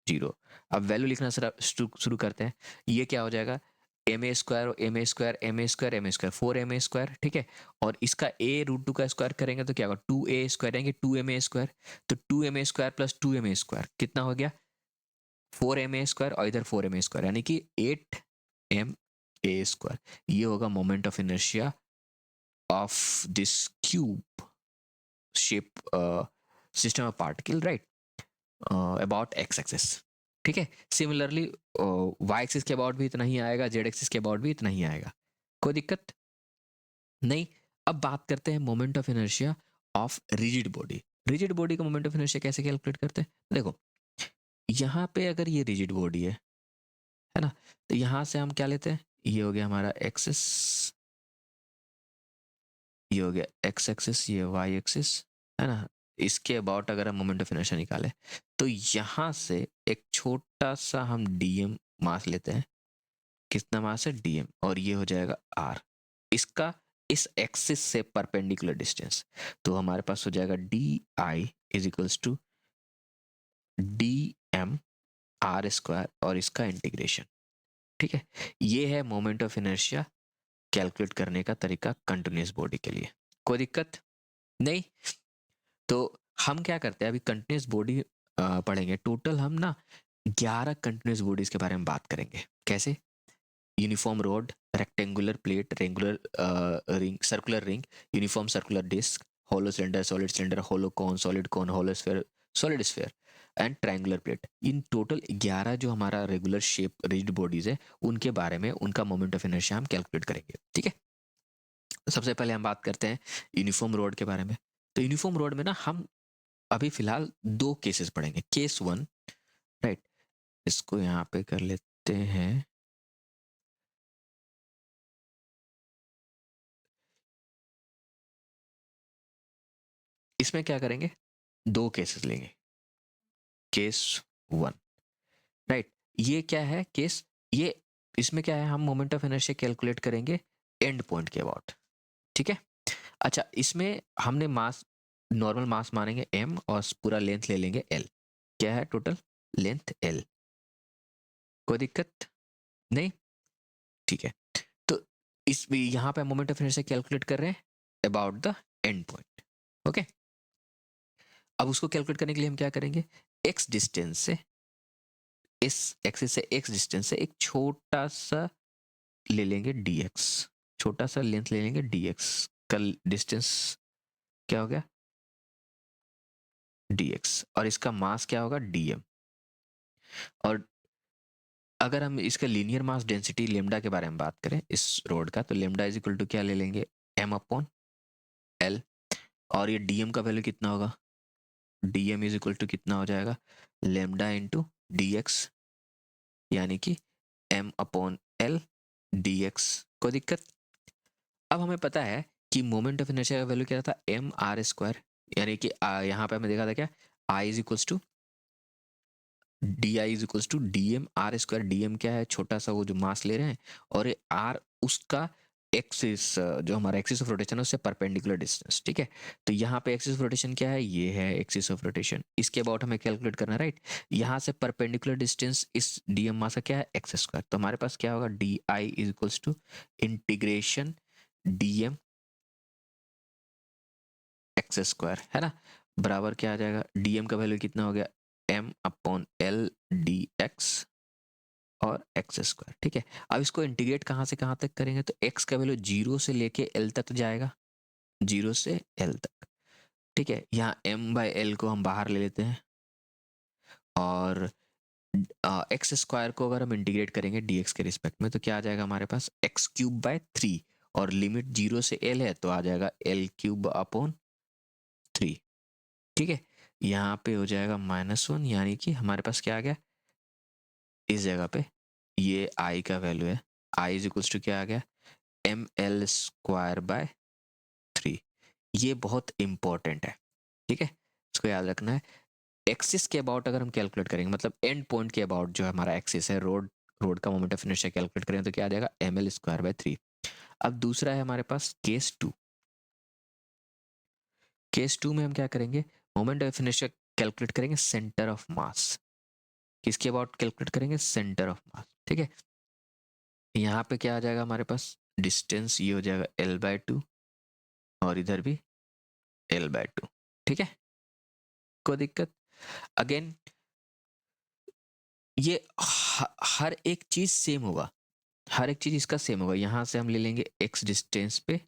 [SPEAKER 1] 0। अब वैल्यू लिखना शुरू करते हैं। ये क्या हो जाएगा, m a square m a square m a square m a square 4 ma², ठीक है। और इसका a√2 का स्क्वायर करेंगे तो क्या होगा, 2a² रहेंगे 2ma², तो 2ma² प्लस 2ma² कितना हो गया 4ma², और इधर 4ma², यानी कि 8ma²। ये होगा moment of inertia of this cube shape system of particle, right, about x axis, ठीक है। सिमिलरली वाई एक्सिस के अबाउट भी इतना ही आएगा, जेड एक्सिस के अबाउट भी इतना ही आएगा, कोई दिक्कत नहीं। अब बात करते हैं moment of inertia of rigid body. Rigid body का मोमेंट ऑफ इनर्शिया कैसे कैलकुलेट करते हैं, देखो यहाँ पे अगर ये रिजिड बॉडी है ना, तो यहाँ से हम क्या लेते हैं, ये हो गया हमारा एक्सिस, ये हो गया एक्स एक्सिस, ये वाई एक्सिस, है ना। इसके अबाउट अगर हम मोमेंट ऑफ इनर्शिया निकालें तो यहाँ से एक छोटा सा हम डीएम मास लेते हैं, कितना मास है डीएम, और ये हो जाएगा आर, इसका इस एक्सिस से परपेंडिकुलर डिस्टेंस, तो हमारे पास हो जाएगा d I is equals to d M R square और इसका इंटीग्रेशन, ठीक है, ये है मोमेंट ऑफ इनर्शिया कैलकुलेट करने का तरीका कंटिन्यूस बॉडी के लिए। कोई दिक्कत नहीं? तो हम क्या करते हैं, अभी कंटिन्यूस बॉडी पढ़ेंगे। टोटल हम ना 11 कंटिन्यूस बॉडीज के बारे में बात करेंगे। कैसे? Uniform rod, rectangular plate, regular ring, circular ring, uniform circular disc, hollow cylinder, hollow cone, hollow sphere, solid sphere and triangular plate. In total 11 जो हमारा रेगुलर शेप रिजिड बॉडीज है, उनके बारे में, उनका मोमेंट ऑफ इनर्शिया हम calculate करेंगे। ठीक है, तो सबसे पहले हम बात करते हैं यूनिफॉर्म रोड के बारे में। तो यूनिफॉर्म रोड में ना हम अभी फिलहाल दो केसेस पढ़ेंगे। केस वन, राइट, इसको यहाँ पे कर लेते हैं। इसमें क्या करेंगे, दो केसेस लेंगे। केस वन, राइट, ये क्या है केस, ये इसमें क्या है, हम मोमेंट ऑफ इनर्शिया कैलकुलेट करेंगे एंड पॉइंट के अबाउट। ठीक है, अच्छा, इसमें हमने मास, नॉर्मल मास मानेंगे m और पूरा लेंथ ले लेंगे l। क्या है टोटल लेंथ l। कोई दिक्कत नहीं? ठीक है, तो इस यहाँ पे मोमेंट ऑफ इनर्शिया कैलकुलेट कर रहे हैं about the end point. Okay, अब उसको कैलकुलेट करने के लिए हम क्या करेंगे, x डिस्टेंस से, इस एक्सिस से x डिस्टेंस से एक छोटा सा ले लेंगे dx, छोटा सा लेंथ ले लेंगे dx का डिस्टेंस क्या हो गया dx, और इसका मास क्या होगा dm। और अगर हम इसका लीनियर मास डेंसिटी लेमडा के बारे में बात करें इस रोड का, तो लेमडा इज इक्वल टू क्या ले लेंगे, m अपॉन l। और ये dm का वैल्यू कितना होगा, dm इज इक्वल टू कितना हो जाएगा, लेमडा इंटू dx, यानी कि m अपॉन l dx। कोई दिक्कत? अब हमें पता है कि मोमेंट ऑफ इनर्शिया का वैल्यू क्या था, एम आर स्क्वायर, यानी कि यहाँ पे हमें देखा था क्या, I is equals to d I is equals to d M R square. D M क्या है, छोटा सा वो जो मास ले रहे हैं, और ये आर उसका एक्सिस, जो हमारा एक्सिस ऑफ रोटेशन है उससे परपेंडिकुलर डिस्टेंस। ठीक है, तो यहाँ पे एक्सिस ऑफ रोटेशन क्या है, ये है एक्सिस ऑफ रोटेशन, इसके अबाउट हमें कैलकुलेट करना है। राइट, यहाँ से परपेंडिकुलर डिस्टेंस इस डी एम मास का क्या है, एक्स स्क्वायर। तो हमारे पास क्या होगा, d I is equals to integration d m x square, है ना, बराबर क्या आ जाएगा, डीएम का वैल्यू कितना हो गया, m upon L d x और एक्स स्क्वायर। ठीक है, अब इसको इंटीग्रेट कहाँ से कहाँ तक करेंगे, तो एक्स का वैल्यू 0 से लेके एल तक जाएगा, 0 से एल तक। ठीक है, यहाँ एम बाई एल को हम बाहर ले लेते हैं, और एक्स स्क्वायर को अगर हम इंटीग्रेट करेंगे डी एक्स के रिस्पेक्ट में, तो क्या आ जाएगा हमारे पास, एक्स क्यूब बाय 3, और लिमिट 0 से एल है, तो आ जाएगा एल क्यूब अपॉन 3। ठीक है, यहाँ पे हो जाएगा -1, यानी कि हमारे पास क्या आ गया, इस जगह पे ये आई का वैल्यू है, आई इज इक्वल्स टू क्या आ गया, एम एल स्क्वायर बाय 3। ये बहुत इंपॉर्टेंट है। ठीक है, इसको याद रखना है। एक्सिस के अबाउट अगर हम कैलकुलेट करेंगे, मतलब एंड पॉइंट के अबाउट जो हमारा एक्सिस है, रोड रोड का मोमेंट ऑफ इनर्शिया कैलकुलेट करें, तो क्या आ जाएगा, एम एल स्क्वायर बाय 3। अब दूसरा है हमारे पास केस 2। केस 2 में हम क्या करेंगे, मोमेंट ऑफ इनर्शिया कैलकुलेट करेंगे सेंटर ऑफ मास। किसके अबाउट कैलकुलेट करेंगे, सेंटर ऑफ मास। ठीक है, यहाँ पे क्या आ जाएगा हमारे पास, डिस्टेंस ये हो जाएगा l/2, और इधर भी l/2। ठीक है, कोई दिक्कत? अगेन ये हर एक चीज सेम होगा, हर एक चीज इसका सेम होगा। यहाँ से हम ले लेंगे x डिस्टेंस पे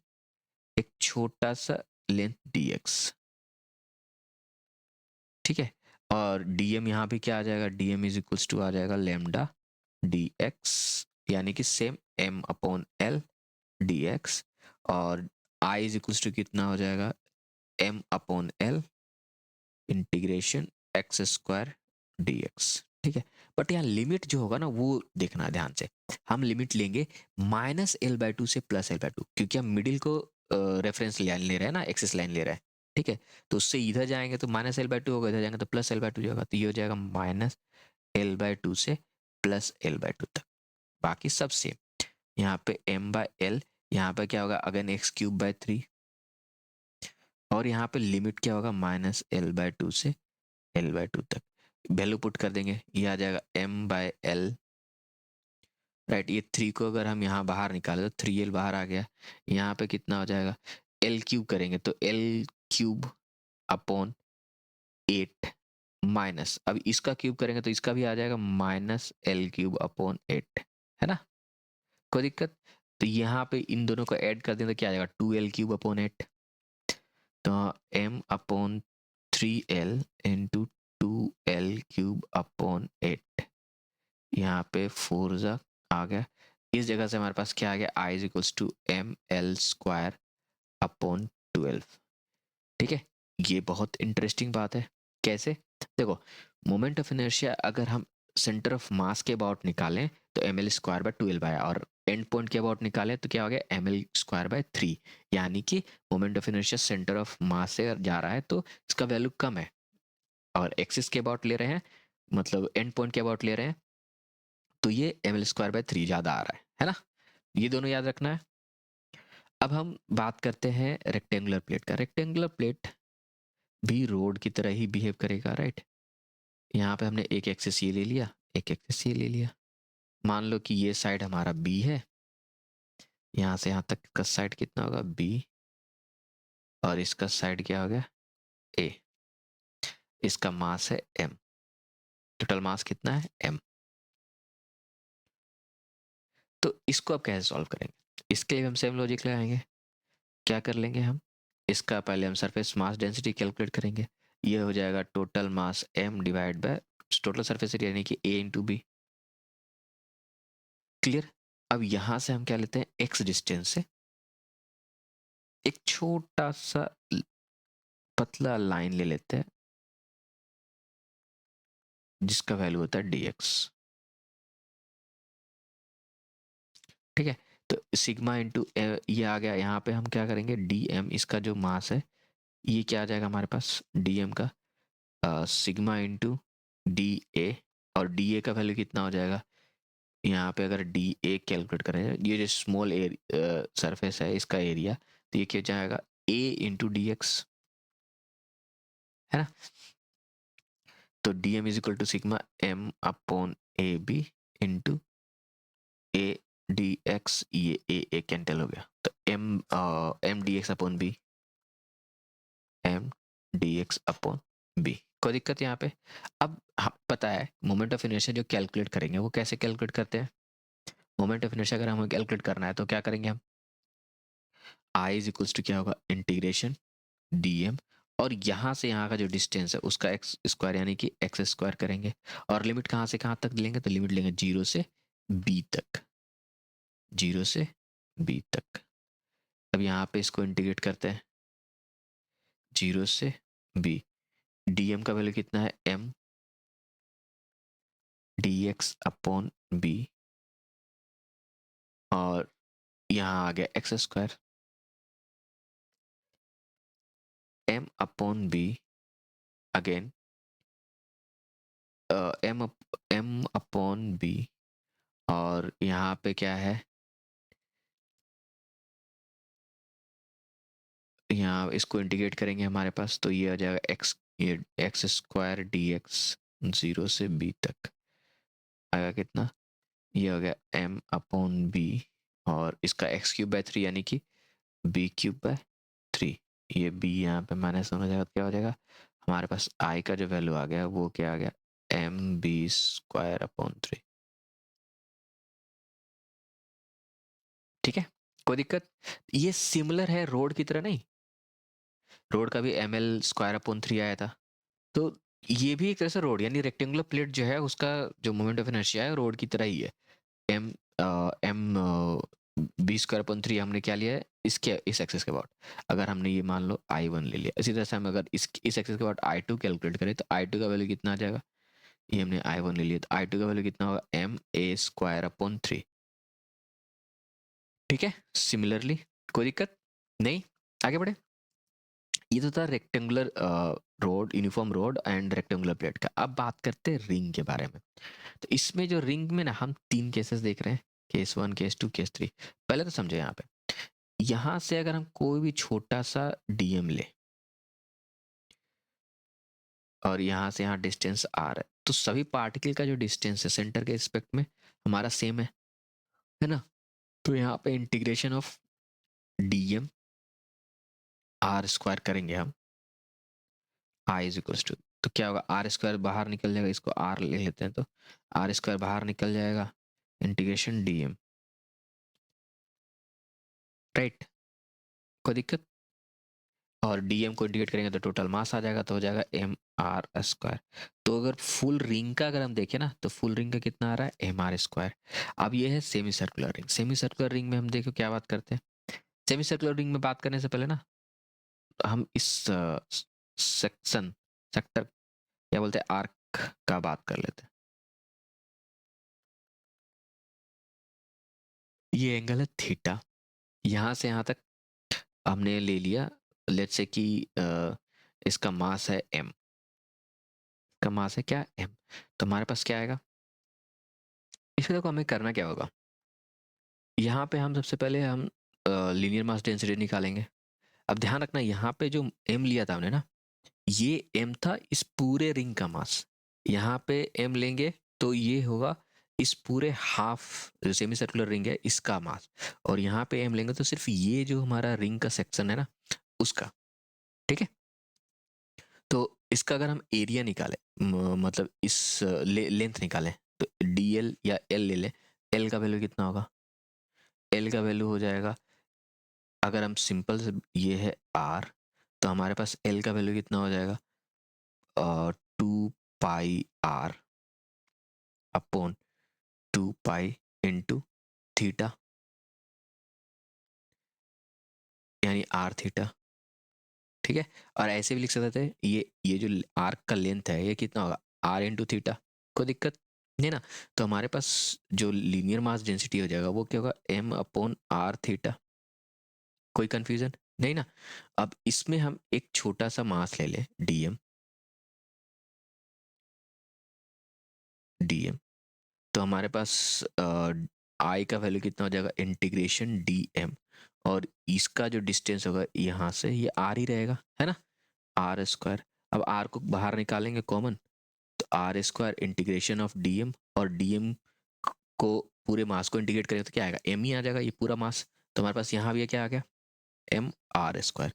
[SPEAKER 1] एक छोटा सा लेंथ dx। ठीक है, और dm यहाँ पे क्या आ जाएगा, dm इज इक्वल्स टू आ जाएगा लेमडा dx, यानी कि same m upon l dx, और i इज इक्वल्स टू कितना हो जाएगा, m upon l integration x square dx। ठीक है, बट यहाँ लिमिट जो होगा ना वो देखना ध्यान से, हम लिमिट लेंगे -l/2 से +l/2, क्योंकि हम मिडिल को रेफरेंस लाइन ले रहे हैं ना, एक्सिस लाइन ले रहे हैं। ठीक है, तो उससे इधर जाएंगे तो -l/2 होगा, इधर जाएंगे तो +l/2 होगा, तो ये हो जाएगा -l/2 से +l/2 तक। बाकी सब सेम। यहाँ पे m/l, यहाँ पे क्या होगा, अगेन x³/3, और यहाँ पे लिमिट क्या होगा, -l/2 से l/2 तक। वैल्यू पुट कर देंगे, ये आ जाएगा m/l राइट। ये 3 को अगर हम यहाँ बाहर निकालें तो 3l बाहर आ गया। यहाँ पे कितना हो जाएगा, एल क्यूब करेंगे तो एल क्यूब अपॉन 8 माइनस, अब इसका क्यूब करेंगे तो इसका भी आ जाएगा माइनस एल क्यूब अपॉन 8, है ना, कोई दिक्कत। तो यहाँ पे इन दोनों को ऐड कर दें तो क्या आ जाएगा, 2l क्यूब अपॉन 8, तो m upon 3l into 2l cube upon 8, यहाँ पे 4 जा आ गया। इस जगह से हमारे पास क्या आ गया, i is equals to m l square upon 12। ठीक है, ये बहुत इंटरेस्टिंग बात है। कैसे, देखो, मोमेंट ऑफ इनर्शिया अगर हम सेंटर ऑफ मास के अबाउट निकालें तो एम एल स्क्वायर बाय 12 आया, और एंड पॉइंट के अबाउट निकालें तो क्या हो गया, एम एल स्क्वायर बाय 3, यानी कि moment of inertia centre of mass से जा रहा है तो इसका वैल्यू कम है, और एक्सिस के अबाउट ले रहे हैं, मतलब एंड पॉइंट के अबाउट ले रहे हैं, तो ये एम एल स्क्वायर बाय 3 ज़्यादा आ रहा है ना, ये दोनों याद रखना है। अब हम बात करते हैं रेक्टेंगुलर प्लेट का। रेक्टेंगुलर प्लेट भी रोड की तरह ही बिहेव करेगा, राइट। यहाँ पे हमने एक एक्सिस ये ले लिया, एक एक्सिस ये ले लिया। मान लो कि ये साइड हमारा बी है, यहाँ से यहाँ तक का साइड कितना होगा, बी, और इसका साइड क्या हो गया, ए। इसका मास है एम, टोटल मास कितना है, एम। तो इसको अब कैसे सॉल्व करेंगे, इसके लिए हम सेम लॉजिक लगाएंगे। क्या कर लेंगे हम, इसका पहले हम सरफेस मास डेंसिटी कैलकुलेट करेंगे। ये हो जाएगा total mass m divide by total surface area, यानी कि ए इंटू बी। क्लियर। अब यहाँ से हम क्या लेते हैं, एक्स डिस्टेंस से एक छोटा सा पतला लाइन ले लेते हैं जिसका वैल्यू होता है dx। ठीक है, तो सिग्मा इंटू ये आ गया, यहाँ पे हम क्या करेंगे, dm, इसका जो मास है ये क्या आ जाएगा हमारे पास, dm का सिग्मा इंटू डी ए, और डी ए का वैल्यू कितना हो जाएगा, यहाँ पे अगर डी ए कैलकुलेट करें, ये जो स्मॉल सरफेस है इसका एरिया, तो ये क्या हो जाएगा, a इंटू डी एक्स, है ना। तो d M is equal to sigma m upon a b into a d x, ये ए कैंसिल हो गया, तो m d x upon b, m d x upon b. कोई दिक्कत यहाँ पे। अब पता है मोमेंट ऑफ इनर्शिया जो कैलकुलेट करेंगे वो कैसे कैलकुलेट करते हैं, मोमेंट ऑफ इनर्शिया अगर हमें कैलकुलेट करना है तो क्या करेंगे हम, आई इज इक्वल्स टू क्या होगा, इंटीग्रेशन डी एम, और यहाँ से यहाँ का जो डिस्टेंस है उसका एक्स स्क्वायर, यानी कि एक्स स्क्वायर करेंगे, और लिमिट कहाँ से कहाँ तक लेंगे, तो लिमिट लेंगे 0 से b तक, 0 से b तक। अब यहाँ पे इसको इंटीग्रेट करते हैं, 0 से b, dm का वैल्यू कितना है, m dx अपॉन b, और यहाँ आ गया x square, m upon b again, m upon b, और यहाँ पे क्या है, यहाँ इसको इंटीग्रेट करेंगे हमारे पास, तो ये आ जाएगा एक्स, ये एक्स स्क्वायर डी एक्स 0 से b तक आएगा कितना, ये हो गया m अपॉन b, और इसका एक्स क्यूब बाय 3, यानी कि b क्यूब बाय 3, ये b यहाँ पे माइनस होना जाएगा, क्या हो जाएगा हमारे पास, i का जो वैल्यू आ गया वो क्या आ गया, एम बी स्क्वायर अपॉन 3। ठीक है, कोई दिक्कत। ये सिमिलर है रोड की तरह नहीं, रोड का भी एम एल स्क्वायर अपॉन 3 आया था, तो ये भी एक तरह से रोड, यानी रेक्टेंगुलर प्लेट जो है उसका जो मोमेंट ऑफ इनर्शिया है रोड की तरह ही है। M m b square upon 3 हमने क्या लिया है, इसके इस एक्सिस के अबाउट, अगर हमने ये मान लो I1 ले लिया, इसी तरह से हम अगर इस एक्सिस के अबाउट I2 कैलकुलेट करें तो I2 का वैल्यू कितना आ जाएगा, ये हमने I1 ले लिया तो I2 का वैल्यू कितना होगा, एम ए स्क्वायर अपॉन 3। ठीक है, सिमिलरली, कोई दिक्कत नहीं, आगे बढ़े। ये तो था rectangular road, uniform road and rectangular plate का। अब बात करते हैं रिंग के बारे में। तो इसमें जो रिंग में ना हम 3 केसेस देख रहे हैं, केस 1, केस 2, केस 3। पहले तो समझे, यहाँ पे यहाँ से अगर हम कोई भी छोटा सा डीएम ले और यहाँ से यहाँ डिस्टेंस आर है, तो सभी पार्टिकल का जो डिस्टेंस है सेंटर के रिस्पेक्ट में हमारा सेम है, है ना। तो यहाँ पे integration of dm r square करेंगे हम, आई इज इक्वल्स टू, तो क्या होगा, आर स्क्वायर बाहर निकल जाएगा, इसको आर ले लेते हैं, तो आर स्क्वायर बाहर निकल जाएगा, इंटीग्रेशन dm, राइट, कोई दिक्कत। और dm को इंटीग्रेट करेंगे तो टोटल मास आ जाएगा, तो हो जाएगा एम आर स्क्वायर। तो अगर फुल रिंग का अगर हम देखें ना, तो फुल रिंग का कितना आ रहा है, एम आर स्क्वायर। अब ये है semi circular ring. Semi circular ring में हम देखो क्या बात करते हैं। सेमी सर्कुलर रिंग में बात करने से पहले ना हम इस सेक्शन, सेक्टर, क्या बोलते हैं, आर्क का बात कर लेते हैं। ये एंगल है थीटा, यहाँ से यहाँ तक हमने ले लिया। लेट्स से कि इसका मास है m, का मास है क्या, m। तो हमारे पास क्या आएगा, इसमें देखो हमें करना क्या होगा, यहाँ पे हम सबसे पहले हम लीनियर मास डेंसिटी निकालेंगे। अब ध्यान रखना, यहाँ पे जो m लिया था हमने ना, ये m था इस पूरे रिंग का मास। यहाँ पे m लेंगे तो ये होगा इस पूरे हाफ सेमी सर्कुलर रिंग है इसका मास, और यहाँ पे m लेंगे तो सिर्फ ये जो हमारा रिंग का सेक्शन है ना उसका, ठीक है। तो इसका अगर हम एरिया निकालें, मतलब इस लेंथ निकालें, तो डी एल या एल ले लें। एल का वैल्यू कितना होगा, एल का वैल्यू हो जाएगा, अगर हम सिंपल से, ये है आर, तो हमारे पास एल का वैल्यू कितना हो जाएगा, 2 pi R upon 2 pi into theta, यानी आर थीटा, ठीक है। और ऐसे भी लिख सकते थे, ये जो आर्क का लेंथ है ये कितना होगा, आर इंटू थीटा, कोई दिक्कत नहीं ना। तो हमारे पास जो लीनियर मास डेंसिटी हो जाएगा वो क्या होगा, एम अपॉन आर थीटा, कोई कंफ्यूजन नहीं ना। अब इसमें हम एक छोटा सा मास ले लें, डीएम, डीएम, तो हमारे पास आई का वैल्यू कितना हो जाएगा, इंटीग्रेशन डी एम, और इसका जो डिस्टेंस होगा यहाँ से ये आर ही रहेगा, है ना, आर स्क्वायर। अब आर को बाहर निकालेंगे कॉमन, तो r square integration of d M, और डी एम को पूरे मास को इंटीग्रेट करें तो क्या आएगा, एम ही आ जाएगा, ये पूरा मास। तो हमारे पास यहाँ भी क्या आ गया, एम आर स्क्वायर।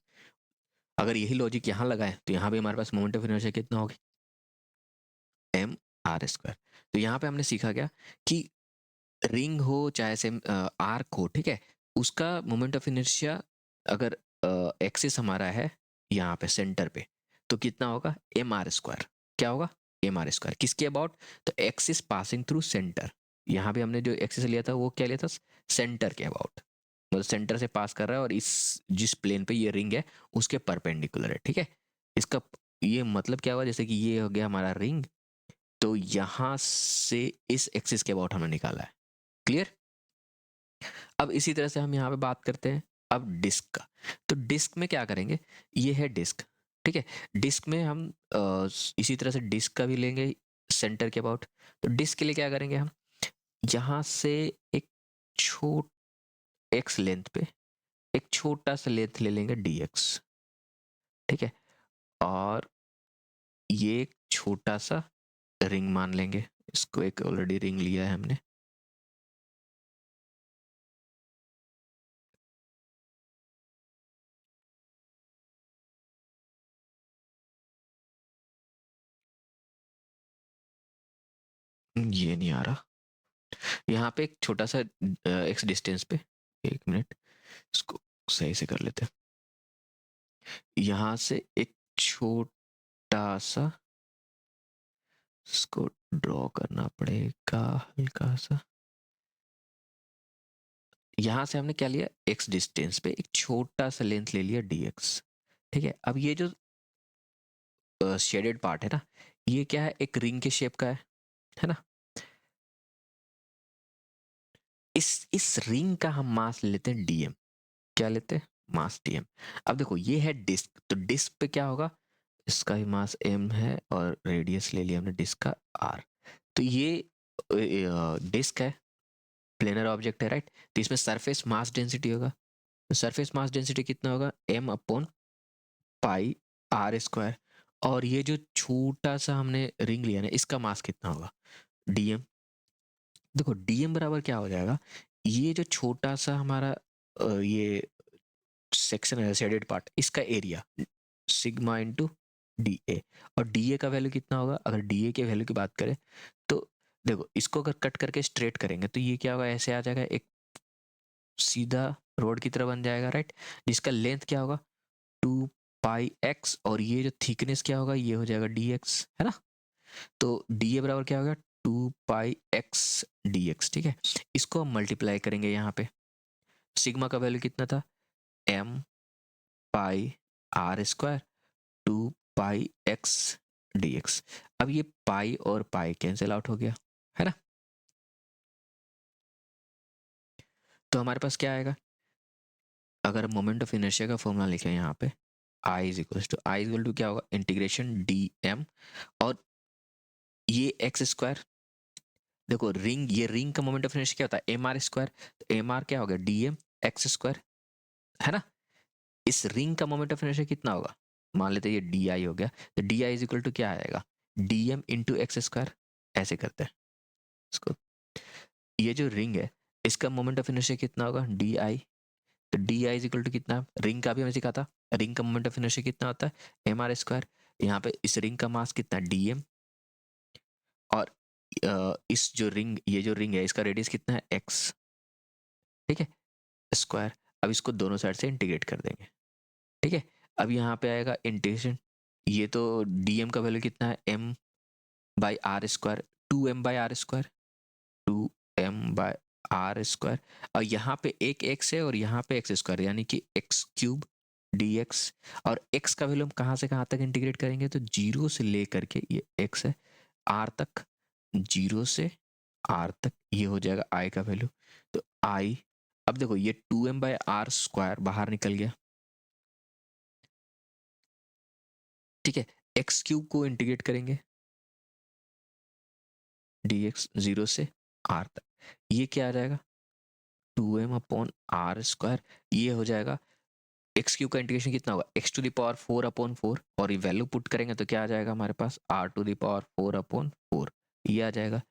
[SPEAKER 1] अगर यही लॉजिक यहाँ लगाए तो यहाँ भी हमारे पास मोमेंट ऑफ इनर्शिया कितना होगी, एम आर स्क्वायर। तो यहाँ पे हमने सीखा क्या कि रिंग हो चाहे से आर्क हो, ठीक है, उसका मोमेंट ऑफ इनर्शिया अगर एक्सिस हमारा है यहाँ पे सेंटर पे, तो कितना होगा, एम आर स्क्वायर। क्या होगा, एम आर स्क्वायर, किसके अबाउट, तो एक्सिस पासिंग थ्रू सेंटर। यहाँ पे हमने जो एक्सिस लिया था वो क्या लिया था, सेंटर के अबाउट, मतलब सेंटर से पास कर रहा है और इस जिस प्लेन पे ये रिंग है उसके परपेंडिकुलर है, ठीक है। इसका ये मतलब क्या हुआ, जैसे कि ये हो गया हमारा रिंग, तो यहाँ से इस एक्सिस के अबाउट हमने निकाला है, क्लियर। अब इसी तरह से हम यहाँ पे बात करते हैं अब डिस्क का। तो डिस्क में क्या करेंगे, ये है डिस्क, ठीक है। डिस्क में हम इसी तरह से डिस्क का भी लेंगे सेंटर के अबाउट। तो डिस्क के लिए क्या करेंगे हम, यहाँ से एक छोट एक्स लेंथ पे एक छोटा सा लेंथ ले लेंगे डी एक्स, ठीक है। और ये एक छोटा सा रिंग मान लेंगे, इसको एक ऑलरेडी रिंग लिया है हमने। ये नहीं आ रहा, यहाँ पे एक छोटा सा एक्स डिस्टेंस पे, एक मिनट इसको सही से कर लेते हैं। यहाँ से एक छोटा सा, इसको ड्रॉ करना पड़ेगा हल्का सा। यहाँ से हमने क्या लिया, एक्स डिस्टेंस पे एक छोटा सा लेंथ ले लिया डी एक्स, ठीक है। अब ये जो शेडेड पार्ट है ना, ये क्या है, एक रिंग के शेप का है ना। इस रिंग का हम मास लेते हैं डीएम, क्या लेते हैं, मास डीएम। अब देखो ये है डिस्क, तो डिस्क पे क्या होगा, इसका ही मास एम है और रेडियस ले लिया हमने डिस्क का आर। तो ये डिस्क है, प्लेनर ऑब्जेक्ट है, राइट। तो इसमें सरफेस मास डेंसिटी होगा, तो सरफेस मास डेंसिटी कितना होगा, m upon pi are square. और ये जो छोटा सा हमने रिंग लिया ना, इसका मास कितना होगा, डीएम। देखो डीएम बराबर क्या हो जाएगा, ये जो छोटा सा हमारा ये सेक्शन है शेडेड पार्ट, इसका एरिया सिग्मा इंटू डी ए। और डी ए का वैल्यू कितना होगा, अगर डी ए के वैल्यू की बात करें तो देखो इसको अगर कट करके स्ट्रेट करेंगे तो ये क्या होगा, ऐसे आ जाएगा, एक सीधा रोड की तरह बन जाएगा, राइट। जिसका लेंथ क्या होगा 2 पाई एक्स, और ये जो थिकनेस क्या होगा, ये हो जाएगा डी एक्स, है ना। तो डी ए बराबर क्या होगा 2 पाई एक्स डी एक्स, ठीक है। इसको हम मल्टीप्लाई करेंगे यहाँ पे, सिग्मा का वैल्यू कितना था m पाई r² 2 पाई एक्स डी एक्स। अब ये पाई और पाई कैंसिल आउट हो गया, है ना। तो हमारे पास क्या आएगा, अगर मोमेंट ऑफ इनर्शिया का फॉर्मूला लिखें यहाँ पे, आई इज इक्वल टू क्या होगा, इंटीग्रेशन डी एम, और ये एक्स स्क्वायर, देखो रिंग, ये रिंग का मोमेंट ऑफ इनर्शिया क्या होता है mr², तो mr क्या हो गया dm एक्स स्क्वायर, है ना। इस रिंग का मोमेंट ऑफ इनर्शिया कितना होगा, मान लेते हैं ये डी आई हो गया, तो d I is equal to क्या आएगा dm इंटू एक्स स्क्वायर। ऐसे करते हैं इसको, ये जो रिंग है इसका मोमेंट ऑफ इनर्शिया कितना होगा डी आई, तो d I is equal to कितना, रिंग का भी हमें सिखा था, रिंग का मोमेंट ऑफ इनर्शिया कितना होता है mr²। यहाँ पे इस रिंग का मास कितना dm, और इस जो रिंग, ये जो रिंग है इसका रेडियस कितना है x, ठीक है, स्क्वायर। अब इसको दोनों साइड से इंटीग्रेट कर देंगे, ठीक है। अब यहाँ पे आएगा इंटीग्रेशन, ये तो dm का वैल्यू कितना है m/r², 2m/r², 2m/r², और यहाँ पे एक x है और यहाँ पे एक्स स्क्वायर, यानी कि x³ dx। और x का वैल्यू हम कहाँ से कहाँ तक इंटीग्रेट करेंगे, तो जीरो से लेकर के, ये x है r तक, जीरो से r तक, ये हो जाएगा i का वैल्यू, तो i, अब देखो ये 2m/r² बाहर निकल गया, ठीक है। x³ को इंटीग्रेट करेंगे dx, जीरो से r तक, ये क्या आ जाएगा 2m/r², ये हो जाएगा x³ का इंटीग्रेशन कितना होगा x⁴/4, और ये वैल्यू पुट करेंगे तो क्या आ जाएगा हमारे पास r⁴/4, ये आ जाएगा,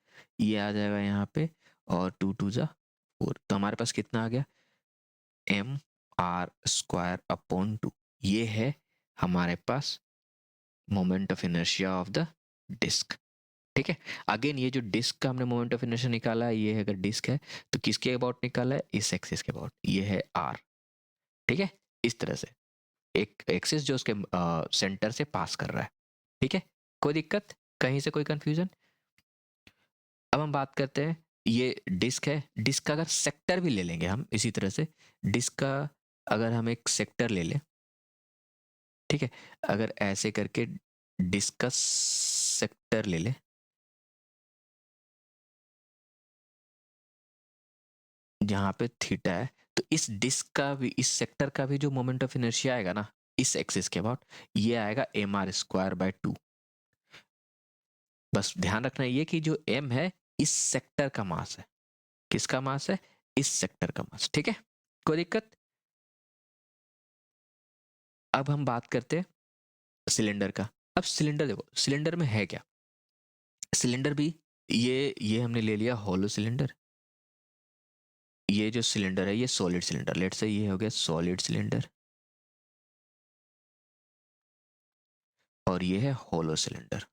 [SPEAKER 1] ये आ जाएगा यहाँ पे, और 2 2 4, तो हमारे पास कितना आ गया mr²/2, ये है हमारे पास moment of inertia of the disc, ठीक है। अगेन ये जो डिस्क का हमने मोमेंट ऑफ इनर्शिया निकाला है, ये अगर डिस्क है तो किसके अबाउट निकाला है, इस एक्सिस के अबाउट, ये है आर, ठीक है। इस तरह से एक एक्सिस जो उसके सेंटर से पास कर रहा है, ठीक है। कोई दिक्कत, कहीं से कोई कंफ्यूजन। अब हम बात करते हैं, ये डिस्क है, डिस्क का अगर सेक्टर भी ले लेंगे हम इसी तरह से, डिस्क का अगर हम एक सेक्टर ले लें, ठीक है, अगर ऐसे करके डिस्क का सेक्टर ले लें, जहाँ पे थीटा है, तो इस डिस्क का भी, इस सेक्टर का भी जो मोमेंट ऑफ इनर्शिया आएगा ना इस एक्सिस के अबाउट, ये आएगा mr²/2। बस ध्यान रखना ये कि जो m है इस सेक्टर का मास है, किसका मास है, इस सेक्टर का मास, ठीक है। कोई दिक्कत। अब हम बात करते हैं सिलेंडर का। अब सिलेंडर देखो, सिलेंडर में है क्या, सिलेंडर भी, ये हमने ले लिया हॉलो सिलेंडर, ये जो सिलेंडर है ये सॉलिड सिलेंडर, लेट से ये हो गया सॉलिड सिलेंडर, और ये है हॉलो सिलेंडर।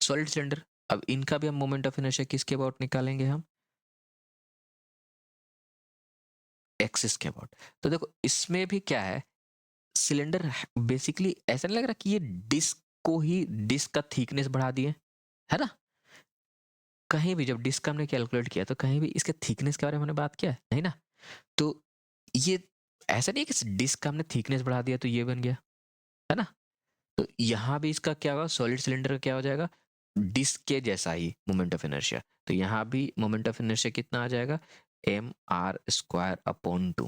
[SPEAKER 1] सॉलिड सिलेंडर, अब इनका भी हम मोमेंट ऑफ इनर्शिया किसके अबाउट निकालेंगे, हम एक्सिस के अबाउट। तो देखो इसमें भी क्या है, सिलेंडर बेसिकली ऐसा नहीं लग रहा कि ये डिस्क को ही, डिस्क का थिकनेस बढ़ा दिए, है ना। कहीं भी जब डिस्क का हमने कैलकुलेट किया तो कहीं भी इसके थिकनेस के बारे में हमने बात किया है नहीं ना। तो ये ऐसा नहीं है कि डिस्क का हमने थिकनेस बढ़ा दिया तो ये बन गया, है ना। तो यहाँ भी इसका क्या होगा, सॉलिड सिलेंडर का क्या हो जाएगा, डिस्क के जैसा ही मोमेंट ऑफ इनर्शिया, तो यहाँ भी मोमेंट ऑफ इनर्शिया कितना आ जाएगा mr²/2,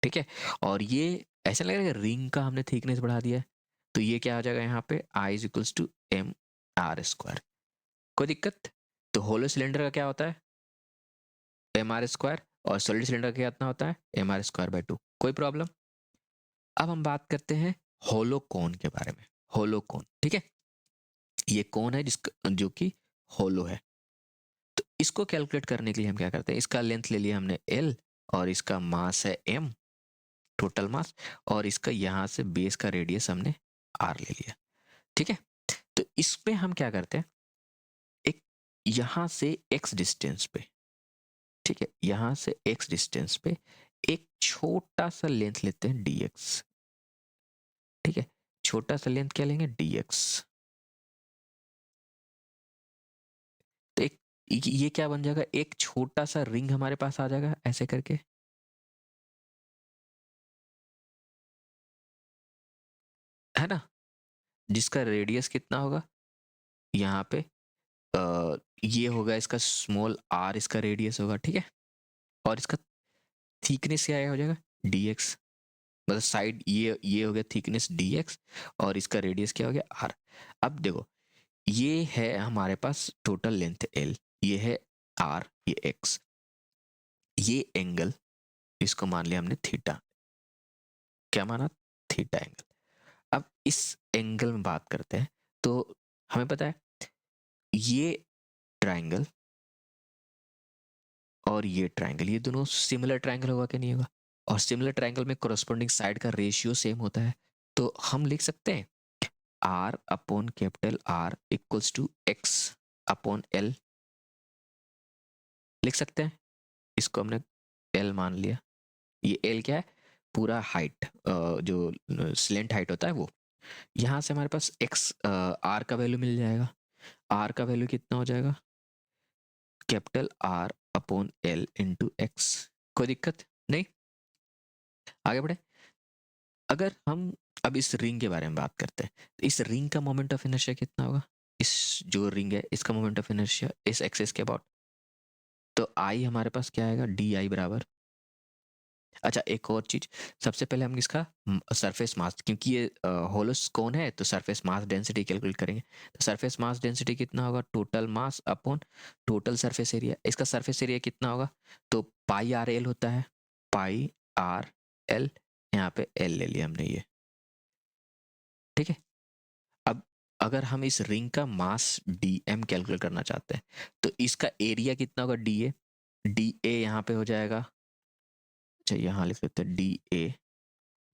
[SPEAKER 1] ठीक है। और ये ऐसा लग रहा है रिंग का हमने थिकनेस बढ़ा दिया है, तो ये क्या आ जाएगा यहाँ पे I = mr²। कोई दिक्कत। तो होलो सिलेंडर का क्या होता है mr², और सॉलिड सिलेंडर का कितना होता है mr²/2, कोई प्रॉब्लम। अब हम बात करते हैं होलो कोन के बारे में, होलो कोन, ठीक है। ये कोन है जिसका, जो कि होलो है। तो इसको कैलकुलेट करने के लिए हम क्या करते हैं, इसका लेंथ ले लिया हमने L और इसका मास है M, टोटल मास, और इसका यहाँ से बेस का रेडियस हमने R ले लिया। ठीक है, तो इस पे हम क्या करते हैं, एक यहाँ से x डिस्टेंस पे, ठीक है, यहाँ से x डिस्टेंस पे एक छोटा सा लेंथ लेते हैं dx। ठीक है, छोटा सा लेंथ क्या लेंगे, dx। तो एक ये क्या बन जाएगा, एक छोटा सा रिंग हमारे पास आ जाएगा ऐसे करके, है ना, जिसका रेडियस कितना होगा यहाँ पे, ये होगा इसका स्मॉल r, इसका रेडियस होगा। ठीक है, और इसका थिकनेस क्या हो जाएगा, dx, मतलब साइड ये हो गया थिकनेस dx, और इसका रेडियस क्या हो गया r। अब देखो, ये है हमारे पास टोटल लेंथ l, ये है r, ये x, ये एंगल, इसको मान लिया हमने थीटा, क्या माना, थीटा एंगल। अब इस एंगल में बात करते हैं, तो हमें पता है ये ट्राइंगल और ये ट्राइंगल, ये दोनों सिमिलर ट्राइंगल होगा कि नहीं होगा, और सिमिलर ट्राइंगल में कोरस्पोंडिंग साइड का रेशियो सेम होता है। तो हम लिख सकते हैं R upon capital R equals to X upon L, लिख सकते हैं। इसको हमने L मान लिया, ये L क्या है, पूरा हाइट, जो स्लेंट हाइट होता है वो। यहाँ से हमारे पास X, R का वैल्यू मिल जाएगा। R का वैल्यू कितना हो जाएगा, capital R upon L into x. कोई दिक्कत नहीं, आगे बढ़े। अगर हम अब इस रिंग के बारे में बात करते हैं, तो इस रिंग का मोमेंट ऑफ इनर्शिया कितना होगा, इस जो रिंग है इसका मोमेंट ऑफ इनर्शिया इस एक्सिस के अबाउट, तो आई हमारे पास क्या आएगा, डी आई बराबर, अच्छा एक और चीज, सबसे पहले हम इसका सरफेस मास, क्योंकि ये होलोस कोन है तो सरफेस मास डेंसिटी कैलकुलेट करेंगे। तो सरफेस मास डेंसिटी कितना होगा, total mass upon total surface area. इसका सरफेस एरिया कितना होगा, तो पाई आर एल होता है, पाई आर एल, यहाँ पे एल ले लिया हमने ये। ठीक है, अब अगर हम इस रिंग का मास डी एम कैलकुलेट करना चाहते हैं, तो इसका एरिया कितना होगा, डी ए यहाँ पे हो जाएगा, अच्छा यहाँ लिख लेते हैं डी ए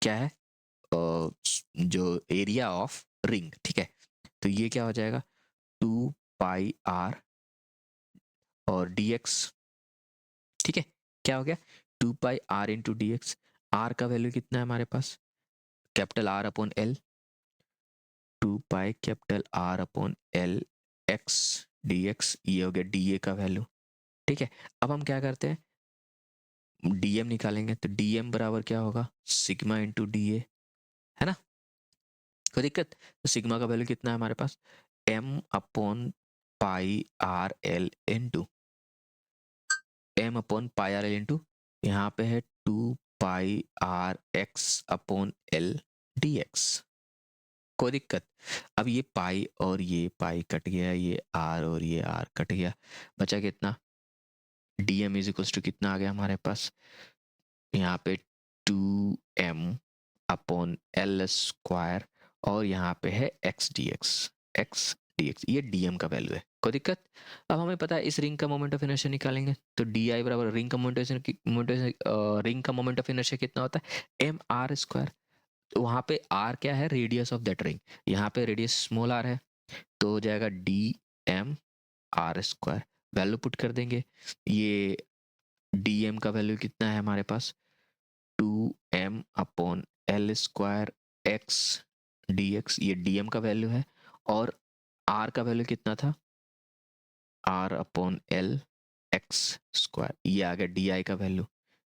[SPEAKER 1] क्या है, जो एरिया ऑफ रिंग। ठीक है, तो ये क्या हो जाएगा, 2 पाई आर और डी एक्स। ठीक है, क्या हो गया, 2 pi R into D x. R का वैल्यू कितना है हमारे पास, capital R upon L, 2 pi capital R upon L x d x, ये हो गया डी ए का वैल्यू। ठीक है, अब हम क्या करते हैं, डीएम निकालेंगे, तो डीएम बराबर क्या होगा, सिग्मा इंटू डी ए, है ना, कोई दिक्कत। तो सिग्मा का वैल्यू कितना है हमारे पास, M upon pi R L into M upon pi R L into, यहाँ पे है 2 pi R x upon L d x, कोई दिक्कत। अब ये पाई और ये पाई कट गया, ये आर और ये आर कट गया, बचा कितना, d M is equals to कितना आ गया हमारे पास, यहाँ पे 2m अपॉन एल स्क्वायर, और यहाँ पे है एक्स डी एक्स, ये डीएम का वैल्यू है, कोई दिक्कत। अब हमें पता है इस रिंग का मोमेंट ऑफ इनर्शिया निकालेंगे, तो डी आई बराबर रिंग का रिंग का मोमेंट ऑफ इनर्शिया कितना होता है, एम आर स्क्वायर। तो वहाँ पे आर क्या है, रेडियस ऑफ दैट रिंग, यहाँ पे रेडियस स्मॉल आर है, तो हो जाएगा D M R square, value put कर देंगे। ये डी एम का वैल्यू कितना है हमारे पास, 2m upon l square x d x, ये डी एम का वैल्यू है, और आर का वैल्यू कितना था, r upon L x square, ये आ गया डी आई का वैल्यू।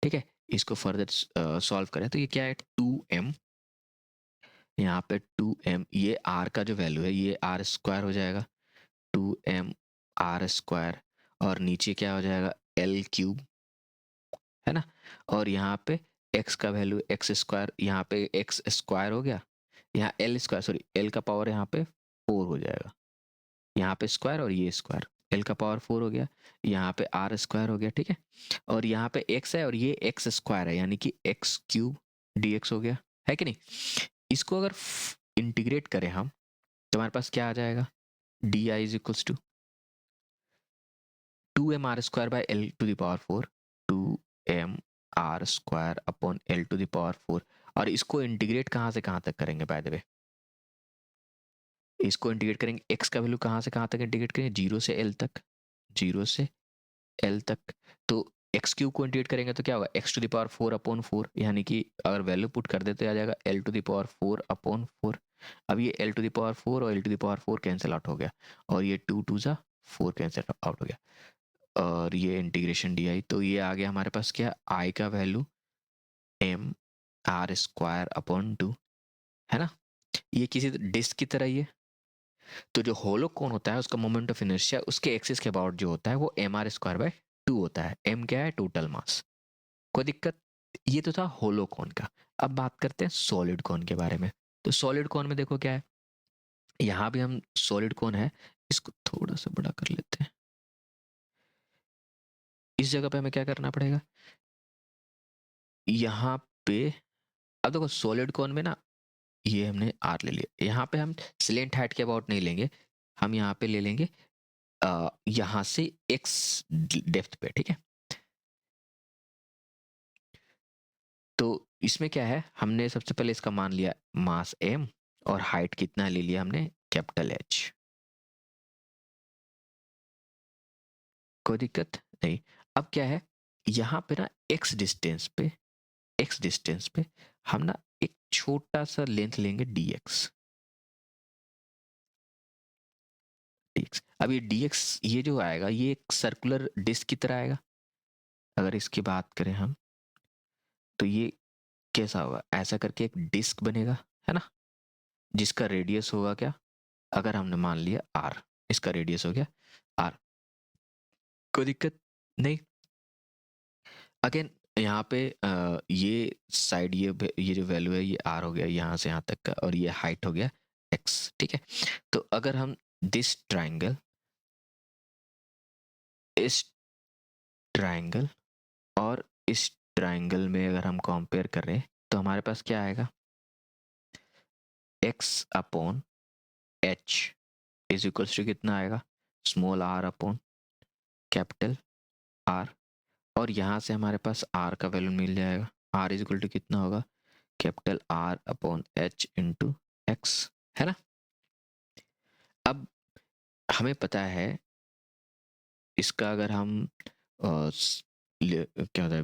[SPEAKER 1] ठीक है, इसको फर्दर सॉल्व करें तो ये क्या है, 2m, यहाँ पे 2m, ये आर का जो वैल्यू है ये आर स्क्वायर हो जाएगा, 2m आर स्क्वायर, और नीचे क्या हो जाएगा, एल क्यूब, है ना, और यहाँ पे x का वैल्यू एक्स स्क्वायर, यहाँ पे एक्स स्क्वायर हो गया, यहाँ एल स्क्वायर, सॉरी एल का पावर यहाँ पे 4 हो जाएगा, यहाँ पे स्क्वायर और ये स्क्वायर, एल का पावर 4 हो गया, यहाँ पे आर स्क्वायर हो गया। ठीक है, और यहाँ पे x है और ये एक्स स्क्वायर है, यानी कि एक्स क्यूब डी एक्स हो गया, है कि नहीं। इसको अगर इंटीग्रेट करें हम, तो हमारे पास क्या आ जाएगा, d I is equals to 2mr² / L⁴, 2mr² / L⁴, और इसको इंटीग्रेट कहाँ से कहाँ तक करेंगे बाय द वे? इसको इंटीग्रेट करेंगे, एक्स का वैल्यू कहाँ से कहाँ तक इंटीग्रेट करेंगे? 0 से एल तक, 0 से एल तक। तो एक्स क्यूब को इंटीग्रेट करेंगे तो क्या होगा? x⁴/4, यानी कि अगर वैल्यू पुट कर देते आ जाएगा L⁴/4/4। अब ये L⁴ और L⁴ कैंसिल आउट हो गया, और ये 2 2 ज़ा 4 कैंसिल आउट हो गया, और ये इंटीग्रेशन डी आई, तो ये आ गया हमारे पास क्या? आई का वैल्यू mr²/2, है ना? ये किसी डिस्क की तरह ही है। तो जो होलो कोन होता है उसका मोमेंट ऑफ इनर्शिया उसके एक्सिस के अबाउट जो होता है वो mr²/2 होता है। m क्या है? Total mass. कोई दिक्कत? ये तो था होलो कोन का। अब बात करते हैं सॉलिड कोन के बारे में। तो सॉलिड कोन में देखो क्या है, यहाँ भी हम सॉलिड कोन है, इसको थोड़ा सा बड़ा कर लेते हैं। इस जगह पे हमें क्या करना पड़ेगा? यहाँ पे अब देखो सॉलिड कोन में ना, ये हमने आर ले लिया, यहाँ पे हम स्लेंट हाइट के अबाउट नहीं लेंगे, हम यहाँ पे ले लेंगे यहाँ से एक्स डेप्थ पे, ठीक है? तो इसमें क्या है, हमने सबसे पहले इसका मान लिया मास m, और हाइट कितना ले लिया हमने? Capital H। कोई दिक्कत नहीं। अब क्या है, यहाँ पे ना x डिस्टेंस पे हम ना एक छोटा सा लेंथ लेंगे dx। अब ये dx ये जो आएगा ये एक सर्कुलर डिस्क की तरह आएगा। अगर इसकी बात करें हम, तो ये कैसा होगा? ऐसा करके एक डिस्क बनेगा, है ना? जिसका रेडियस होगा क्या? अगर हमने मान लिया r, इसका रेडियस हो गया r। कोई दिक्कत नहीं। अगेन यहाँ पे ये साइड, ये जो वैल्यू है ये r हो गया यहाँ से यहाँ तक का, और ये हाइट हो गया x, ठीक है? तो अगर हम दिस ट्राइंगल, इस ट्राइंगल और इस ट्राइंगल में अगर हम कंपेयर करें तो हमारे पास क्या आएगा? x/h इज इक्वल्स टू कितना आएगा? Small r/ capital R। और यहाँ से हमारे पास r का वैल्यू मिल जाएगा, r इज इक्वल टू कितना होगा? कैपिटल R/h इंटू एक्स, है ना? अब हमें पता है इसका, अगर हम क्या होता है,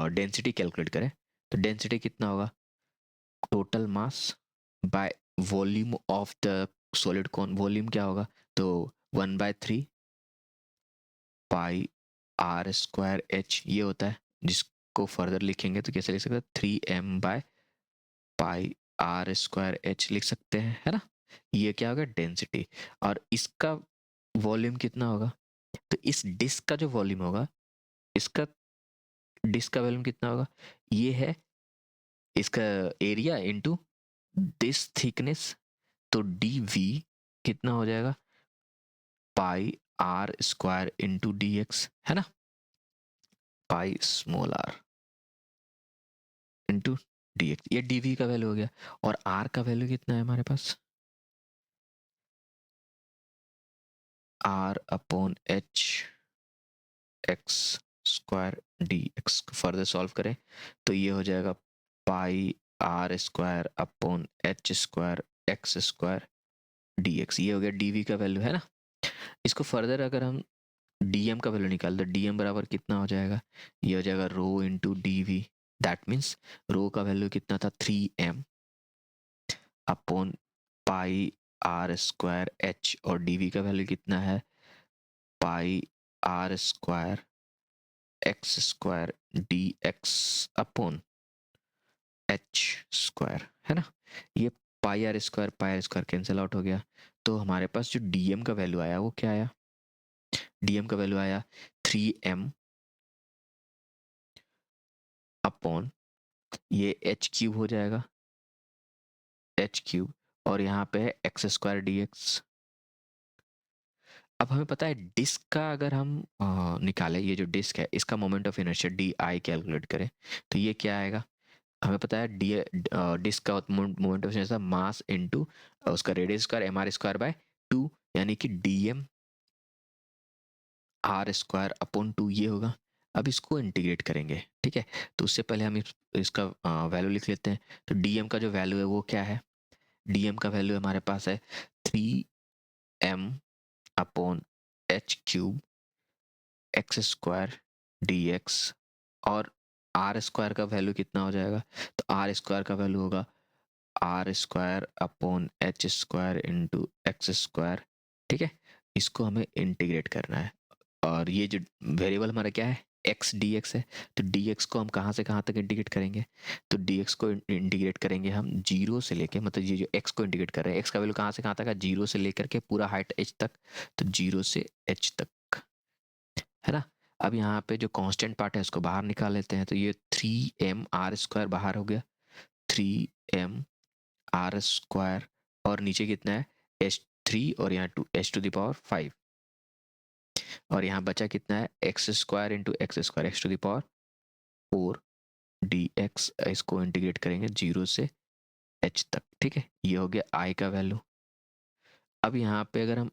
[SPEAKER 1] डेंसिटी कैलकुलेट करें तो डेंसिटी कितना होगा? Total mass by volume of the solid कौन, वॉल्यूम क्या होगा? तो 1/3 पाई r²h ये होता है, जिसको फर्दर लिखेंगे तो कैसे लिख सकते हैं? 3m/पाई r²h लिख सकते हैं, है ना? ये क्या होगा? डेंसिटी। और इसका वॉल्यूम कितना होगा? तो इस डिस्क का जो वॉल्यूम होगा, इसका डिस्क का वॉल्यूम कितना होगा? ये है इसका एरिया इनटू दिस थिकनेस, तो डी वी कितना हो जाएगा? πr² इंटू डी एक्स, है ना? Pi small r into D x, ये डी वी का वैल्यू हो गया। और r का वैल्यू कितना है हमारे पास? r/h x²dx। फर्दर सॉल्व करें तो ये हो जाएगा πr²/h² x² ये हो गया dv का वैल्यू, है ना? इसको फर्दर अगर हम dm का वैल्यू निकाल दो, dm बराबर कितना हो जाएगा? ये हो जाएगा rho into d V. That means rho का वैल्यू कितना था? 3m/πr²h, और dv का वैल्यू कितना है? πr²x²dx/h², है ना? ये πr² कैंसिल आउट हो गया, तो हमारे पास जो dm का वैल्यू आया वो क्या आया? dm का वैल्यू आया 3m/ ये h³ हो जाएगा, h³, और यहाँ पे है x²dx। अब हमें पता है डिस्क का, अगर हम निकालें ये जो डिस्क है इसका moment of inertia D I calculate करें तो ये क्या आएगा? हमें पता है डी डिस्क का moment of inertia mass into उसका रेडियस स्क्वायर mr² / 2, यानी कि dm आर स्क्वायर अपॉन 2 ये होगा। अब इसको इंटीग्रेट करेंगे, ठीक है। तो उससे पहले हम इसका वैल्यू लिख लेते हैं। तो डी एम का जो वैल्यू है वो क्या है, डी एम का वैल्यू हमारे पास है 3m upon h cube x square d x. और आर स्क्वायर का वैल्यू कितना हो जाएगा, तो आर स्क्वायर का वैल्यू होगा r square upon H square into x square, ठीक है। इसको हमें इंटीग्रेट करना है। और ये जो वेरिएबल हमारा क्या है, एक्स डी एक्स है। तो डी एक्स को हम कहाँ से कहाँ तक इंटीग्रेट करेंगे, तो डी एक्स को इंटीग्रेट करेंगे हम जीरो से लेके, मतलब ये जो एक्स को इंटीग्रेट कर रहे हैं, एक्स का वैल्यू कहाँ से कहाँ तक है, जीरो से लेकर के पूरा हाइट एच तक, तो जीरो से एच तक, है ना। अब यहाँ पे जो कांस्टेंट पार्ट है उसको बाहर निकाल लेते हैं। तो ये 3m r² बाहर हो गया, 3m r², और नीचे कितना है h3, और यहाँ h⁵, और यहाँ बचा कितना है x square into x square x⁴ D x. इसको इंटीग्रेट करेंगे जीरो से h तक, ठीक है। ये हो गया i का वैल्यू। अब यहाँ पे अगर हम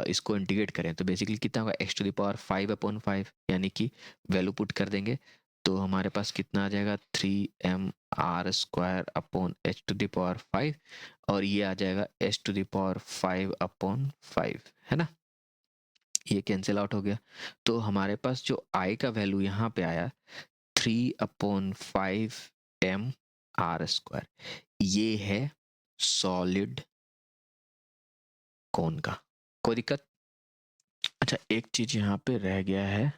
[SPEAKER 1] इसको इंटीग्रेट करें तो बेसिकली कितना होगा x⁵ यानी कि वैल्यू पुट कर देंगे तो हमारे पास कितना आ जाएगा 3m r² अपॉन h⁵, और ये आ जाएगा h⁵ है ना। ये कैंसिल आउट हो गया। तो हमारे पास जो i का वैल्यू यहाँ पे आया 3/5m r², ये है सॉलिड कोन का। कोई दिक्कत? अच्छा, एक चीज यहाँ पे रह गया है।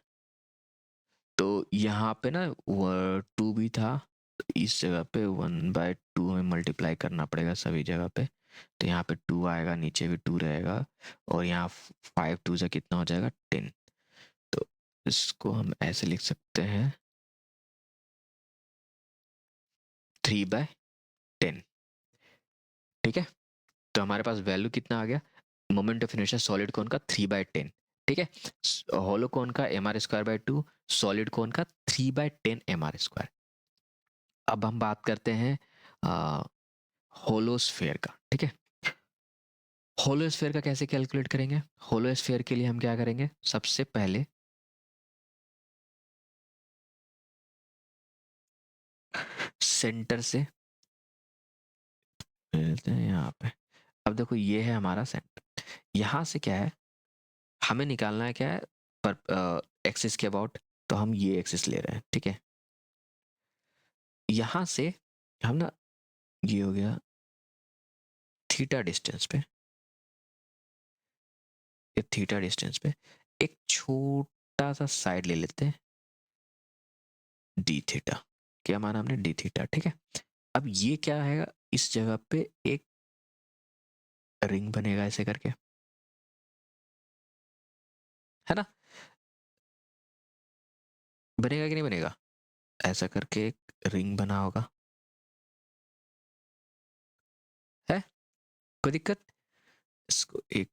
[SPEAKER 1] तो यहाँ पे ना 2 भी था, तो इस जगह पे 1/2 हमें मल्टीप्लाई करना पड़ेगा सभी जगह पे। तो यहाँ पे 2 आएगा, नीचे भी 2 रहेगा, और यहाँ 5 2 से कितना हो जाएगा 10। तो इसको हम ऐसे लिख सकते हैं 3/10, ठीक है। तो हमारे पास वैल्यू कितना आ गया, मोमेंट ऑफ इनर्शिया सॉलिड कोन का 3/10, ठीक है। होलो कोन का mr²/2, सॉलिड कोन का 3/10 mr²। अब हम बात करते हैं होलोस्फेयर का, ठीक है। होलोस्फेयर का कैसे कैलकुलेट करेंगे, होलोस्फेयर के लिए हम क्या करेंगे, सबसे पहले सेंटर से मिलते हैं यहाँ पे। अब देखो ये है हमारा सेंटर, यहाँ से क्या है हमें निकालना है, क्या है पर एक्सिस के अबाउट, तो हम ये एक्सिस ले रहे हैं, ठीक है। यहाँ से हम ना, ये हो गया थीटा डिस्टेंस पे, ये थीटा डिस्टेंस पे एक छोटा सा साइड ले लेते हैं, डी थीटा। क्या माना हमने, डी थीटा, ठीक है। अब ये क्या है, इस जगह पे एक रिंग बनेगा ऐसे करके, है ना। बनेगा कि नहीं बनेगा, ऐसा करके एक रिंग बना होगा, है कोई दिक्कत। इसको एक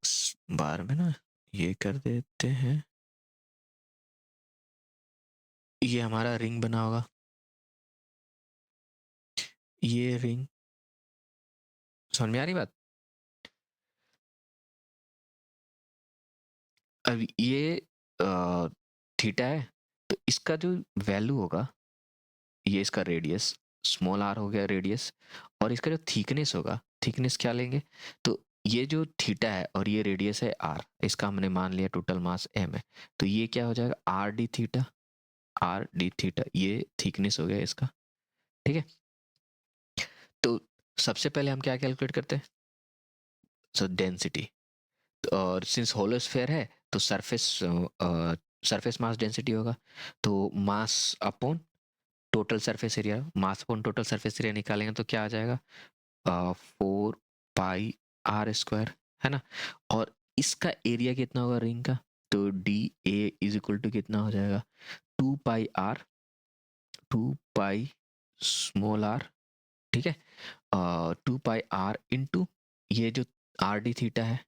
[SPEAKER 1] बार में ना ये कर देते हैं, ये हमारा रिंग बना होगा, ये रिंग, समझ में आ रही बात। अब ये थीटा है, तो इसका जो वैल्यू होगा, ये इसका रेडियस स्मॉल आर हो गया रेडियस, और इसका जो थिकनेस होगा, थिकनेस क्या लेंगे, तो ये जो थीटा है और ये रेडियस है आर, इसका हमने मान लिया टोटल मास एम है, तो ये क्या हो जाएगा R D theta, R D theta, ये थिकनेस हो गया इसका, ठीक है। तो सबसे पहले हम क्या कैलकुलेट करते हैं, सो डेंसिटी। और सिंस होलोस्फेयर है तो सरफेस मास डेंसिटी होगा, तो mass upon total surface area, mass upon total surface area निकालेंगे तो क्या आ जाएगा 4πr², है ना। और इसका एरिया कितना होगा रिंग का, तो d a is equal to कितना हो जाएगा 2πr, 2π स्मॉल आर, ठीक है। 2πr इंटू ये जो आर डी थीटा है,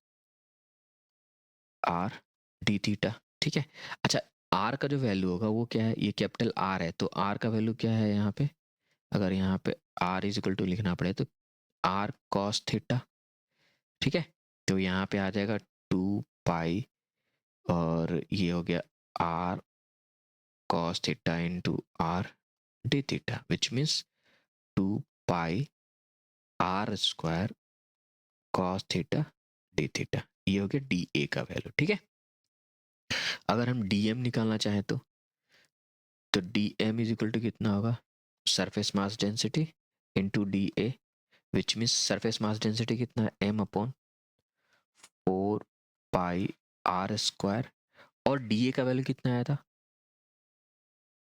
[SPEAKER 1] आर डी थीटा, ठीक है। अच्छा, आर का जो वैल्यू होगा वो क्या है, ये कैपिटल आर है, तो आर का वैल्यू क्या है यहाँ पे, अगर यहाँ पे आर इज इक्वल टू लिखना पड़े तो आर कॉस थीटा, ठीक है। तो यहाँ पे आ जाएगा 2π और ये हो गया are cos theta into r d theta, which means 2 pi r square cos theta d theta. ये हो गया डी ए का वैल्यू. ठीक है. अगर हम डी एम निकालना चाहें तो d M is equal to कितना होगा, surface mass density into d A, which means surface mass density कितना है, M upon 4 pi are square, और डी ए का वैल्यू कितना आया था,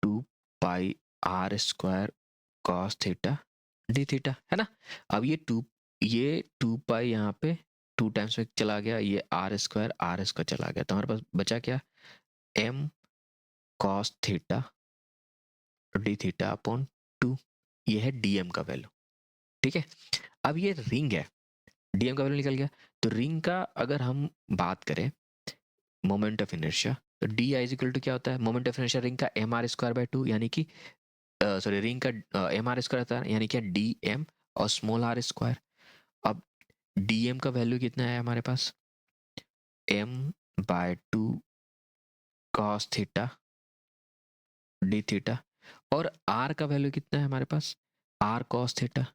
[SPEAKER 1] 2 pi are square cos theta D theta, है ना. अब ये टू पाई यहाँ पे 2 टाइम्स में चला गया, ये आर स्क्वायर चला गया, तो हमारे पास बचा क्या, m cos theta D theta upon 2. ये है डीएम का वैल्यू. ठीक है. अब ये रिंग है, डीएम का वैल्यू निकल गया. तो रिंग का अगर हम बात करें मोमेंट ऑफ इनर्शिया, तो डी आई इक्वल टू क्या होता है, मोमेंट ऑफ इनर्शिया रिंग का एम आर स्क्वायर बाय 2, यानी कि सॉरी रिंग का एम आर स्क्वायर होता है, यानी क्या डी एम और स्मॉल आर स्क्वायर. अब डी एम का वैल्यू कितना है हमारे पास, M by 2 cos theta D theta, और आर का वैल्यू कितना है हमारे पास, आर कॉस थीटा,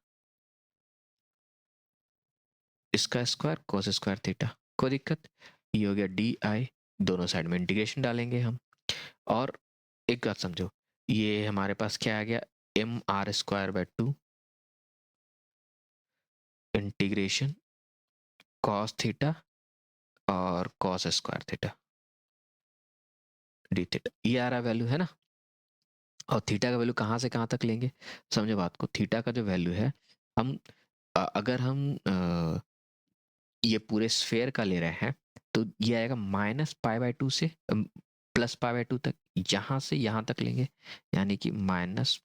[SPEAKER 1] इसका स्क्वायर कॉस स्क्वायर थीटा. कोई दिक्कत. ये हो गया डी आई, दोनों साइड में इंटीग्रेशन डालेंगे हम. और एक बात समझो, ये हमारे पास क्या आ गया, M are square by 2 integration cos theta और cos square theta D theta. ये आ रहा वैल्यू, है ना. और थीटा का वैल्यू कहाँ से कहाँ तक लेंगे, समझो बात को. थीटा का जो वैल्यू है, हम अगर हम ये पूरे स्फेयर का ले रहे हैं, तो ये आएगा माइनस पाई बाय 2 से प्लस पाई बाय 2 तक, यहाँ से यहाँ तक लेंगे, यानी कि माइनस